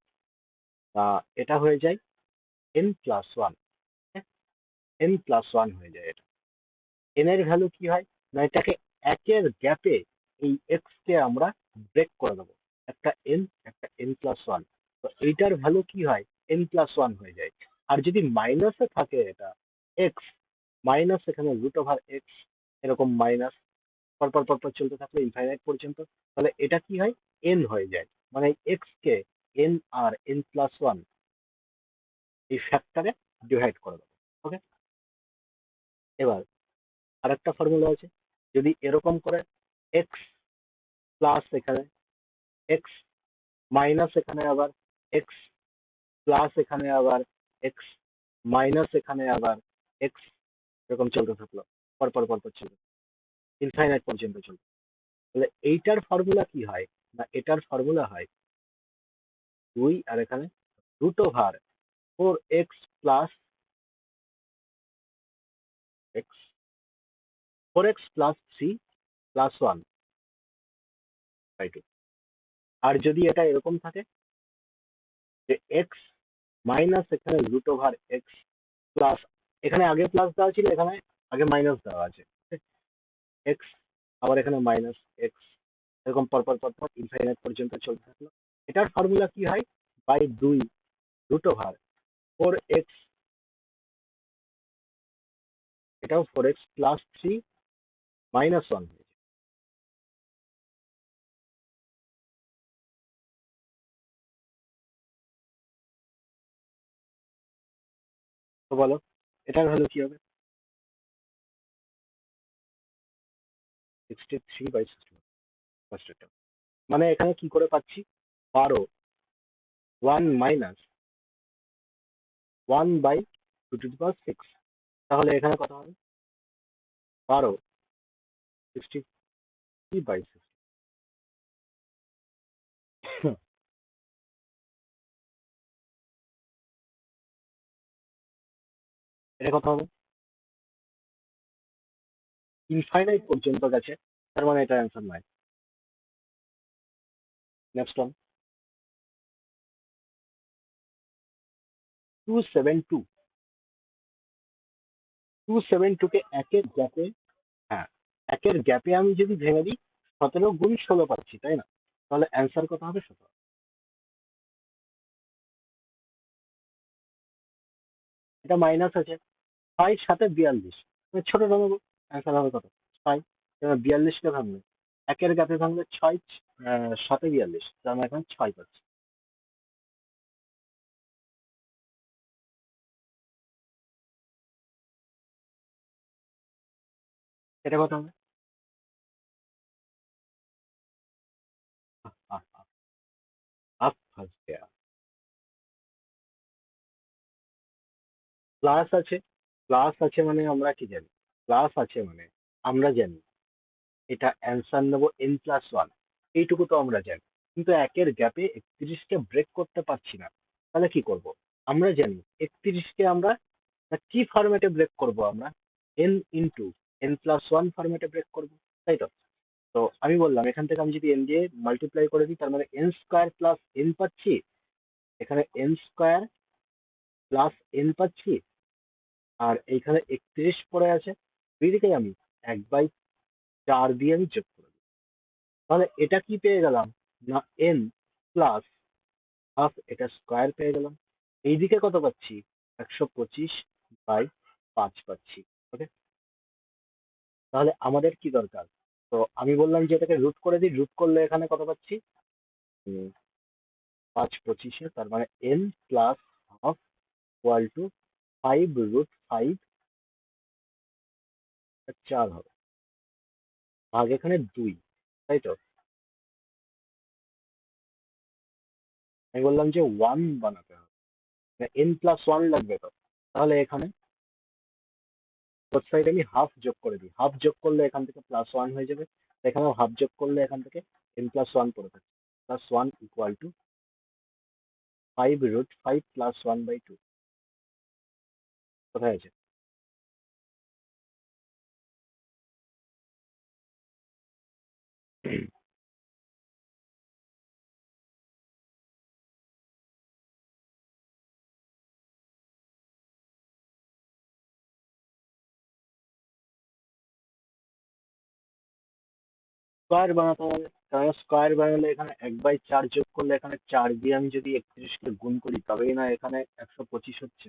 এটা হয়ে যায় n+1, n+1 হয়ে যায় এটা। এন এর ভ্যালু কি হয়, না এটাকে একের গ্যাপে এই এক্স কে আমরা ব্রেক করে দেবো, একটা এন, একটা n+1, তো এইটার ভ্যালু কি হয়, n+1 হয়ে যায়। আর যদি মাইনাসে থাকে এটা এক্স, মাইনাস এখানে √(x), এরকম মাইনাস পরপর পরপর চলতে থাকলো ইনফাইনাইট পর্যন্ত, তাহলে এটা কি হয়, এন হয়ে যায়, মানে এক্স কে এন আর n+1 এই ফ্যাক্টরে ডিভাইড করে দেবো। ওকে, এবার আরেকটা ফর্মুলা আছে, যদি এরকম করে এক্স প্লাস এখানে এক্স মাইনাস এখানে আবার এক্স প্লাস এখানে আবার এক্স মাইনাস এখানে আবার এক্স, এরকম চলতে থাকলো পরপর পরপর চলতে ইনফাইনাইট পর্যন্ত চলবে, তাহলে এইটার ফর্মুলা কি হয়, না এটার ফর্মুলা হয় 2, আর এখানে √(4x + x), 4x + 3 + 1/2। আর যদি এটা এরকম থাকে যে এক্স মাইনাস এখানে √(x) প্লাস, এখানে আগে প্লাস দেওয়া ছিল, এখানে আগে মাইনাস দেওয়া আছে, এক্স আবার এখানে মাইনাস এক্স, এরকম পরপর পরপর ইনফাইনাইট পর্যন্ত চলতে থাকলো, এটার ফর্মুলা কি হয়, বাই 2 √(4 4x, এটাও 4x প্লাস 3 মাইনাস 1। তো বলো এটার ভ্যালু কি হবে? 63/61 ফার্স্টেরটা। মানে এখানে কি করে পাচ্ছি? 12 1 মাইনাস 1/2^6। তাহলে এখানে কত হবে? 12 63/60। এটা কত হবে? ইনফাইনাইট পর্যন্ত গেছে, তার মানে এটা অ্যান্সার নয়। Next one, 272। 272 কে একের গ্যাপে, হ্যাঁ, একের গ্যাপে আমি যদি ভেঙে দিই 17 × 16 পাচ্ছি, তাই না? তাহলে অ্যান্সার কত হবে? 17। এটা মাইনাস আছে, 6 7 42, ছোটটা নেবো, অ্যান্সার হবে কত? 6। এবার 42কে ভাঙবে, একের গ্যাপে ভাঙলে 6 7 42, তার মানে এখন 6 পাচ্ছি। এটা কত হবে? হাফ ফার্স্ট দেয়া প্লাস আছে, প্লাস আছে মানে আমরা কি জানি? প্লাস আছে মানে আমরা জানি এটা অ্যান্সার নেবো n+1, এইটুকু তো আমরা জানি। কিন্তু একের গ্যাপে 31কে ব্রেক করতে পারছি না, তাহলে কি করব? আমরা জানি 31কে আমরা কি ফরম্যাটে ব্রেক করব? আমরা n × n+1 ফরম্যাটে ব্রেক করব, তাই তো? তো আমি বললাম এখান থেকে আমি যদি n দিয়ে মাল্টিপ্লাই করে দিই, তার মানে n² + n পাচ্ছি, এখানে n² + n পাচ্ছি, আর এইখানে 31 পড়ে আছে, দুই দিকেই আমি 1/4 দিয়ে আমি যোগ করে দিই। তাহলে এটা কি পেয়ে গেলাম? না n+½ এটা স্কোয়ার পেয়ে গেলাম। এইদিকে কত পাচ্ছি? 125/5 পাচ্ছি। ওকে, তাহলে আমাদের কি দরকার? তো আমি বললাম যে এটাকে রুট করে দিই, রুট করলে এখানে কত পাচ্ছি? 5 25, তার মানে n+½ = 5√5, 4 হবে, ভাগ এখানে 2, তাই তো? আমি বললাম যে 1 বানাতে হবে, n+1 লাগবে তো। তাহলে এখানে বোথ সাইড আমি হাফ যোগ করে দিই, হাফ যোগ করলে এখান থেকে +1 হয়ে যাবে, এখানেও হাফ যোগ করলে এখান থেকে n+1 পড়ে থাকে, +1 = 5√5 + 1/2। কোথায় আছে? স্কোয়ার বানাতে হবে, কারণ স্কোয়ার বানালে এখানে 1/4 যোগ করলে এখানে 4 দিয়ে আমি যদি 31কে গুণ করি, তবেই না এখানে 125 হচ্ছে।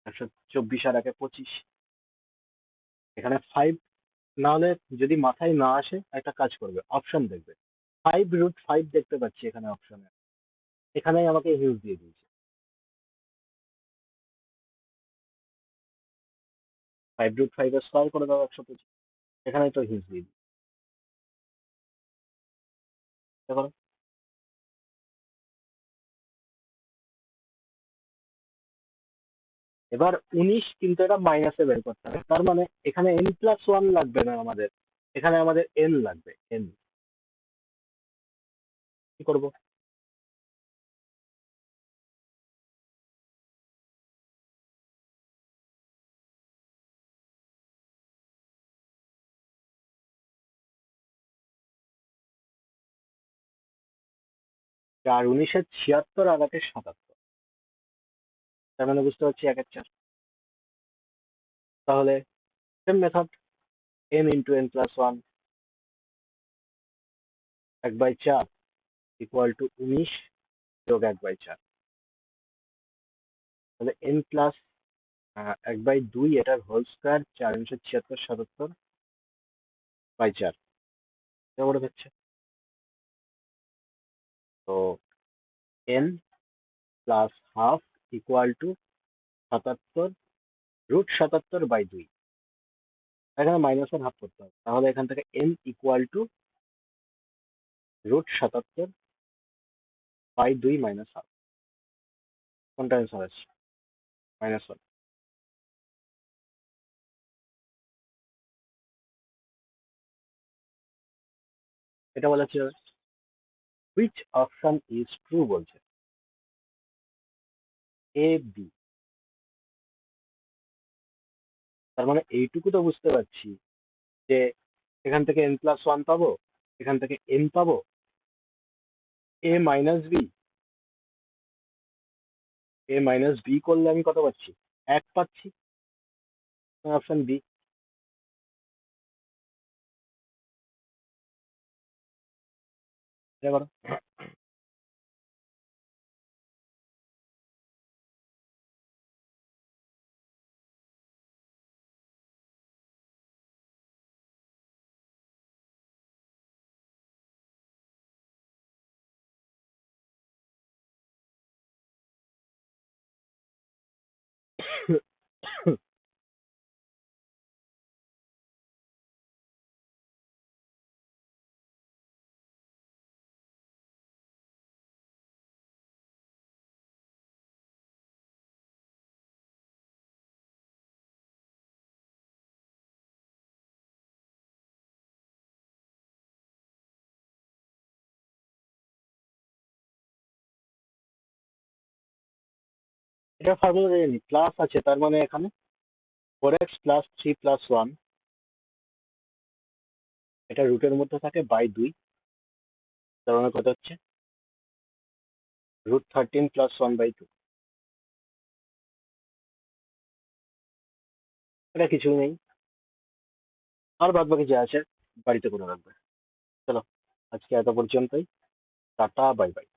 124 আর 1 25, এখানে 5 না হলে যদি মাথায় না আসে একটা কাজ করবে, অপশন দেখবে, 5√5 দেখতে পাচ্ছি এখানে অপশনে, এখানেই আমাকে হিউজ দিয়ে দিয়েছে। 5√5 এর স্কোয়ার করে দাও 125, এখানেই তো হিউজ দিয়ে দিয়েছে। দেখো, এবার 19, কিন্তু এটা মাইনাসে বের করতে হবে, তার মানে এখানে n+1 লাগবে না আমাদের, এখানে আমাদের n লাগবে, n। কি করব? 4 × 9 = 76 আর 8 = 77, তার মানে বুঝতে পারছি 1/4। তাহলে সেম মেথড, n × n+1, 1/4 = 19 যোগ 1/4। তাহলে n প্লাস 1/2 এটার হোল স্কোয়ার 4 77 এটা বড় হচ্ছে। তো n plus half equal to 77 √77/2। এখানে মাইনাসের হাফ করতে হবে, তাহলে এখান থেকে n equal to √77/2 minus half. কোনটা অ্যান্সার আসছে? -1। এটা বলা হচ্ছে হুইচ অপশন ইজ ট্রু বলছে, এ বি। তার মানে এইটুকু তো বুঝতে পারছি যে এখান থেকে n+1 পাবো, এখান থেকে n পাবো, a মাইনাস বি করলে আমি কত পাচ্ছি? 1 পাচ্ছি। Option B. এটা করো। এটা ফর্মুলা জানি, প্লাস আছে তার মানে এখানে 4x + 3 + 1, এটা রুটের মধ্যে থাকে বাই 2, তার মানে কত হচ্ছে? √13 + 1/2। এটা কিছুই নেই, আর বাদ বাকি যা আছে বাড়িতে করে রাখবে। চলো, আজকে এত পর্যন্তই। Tata, bye bye.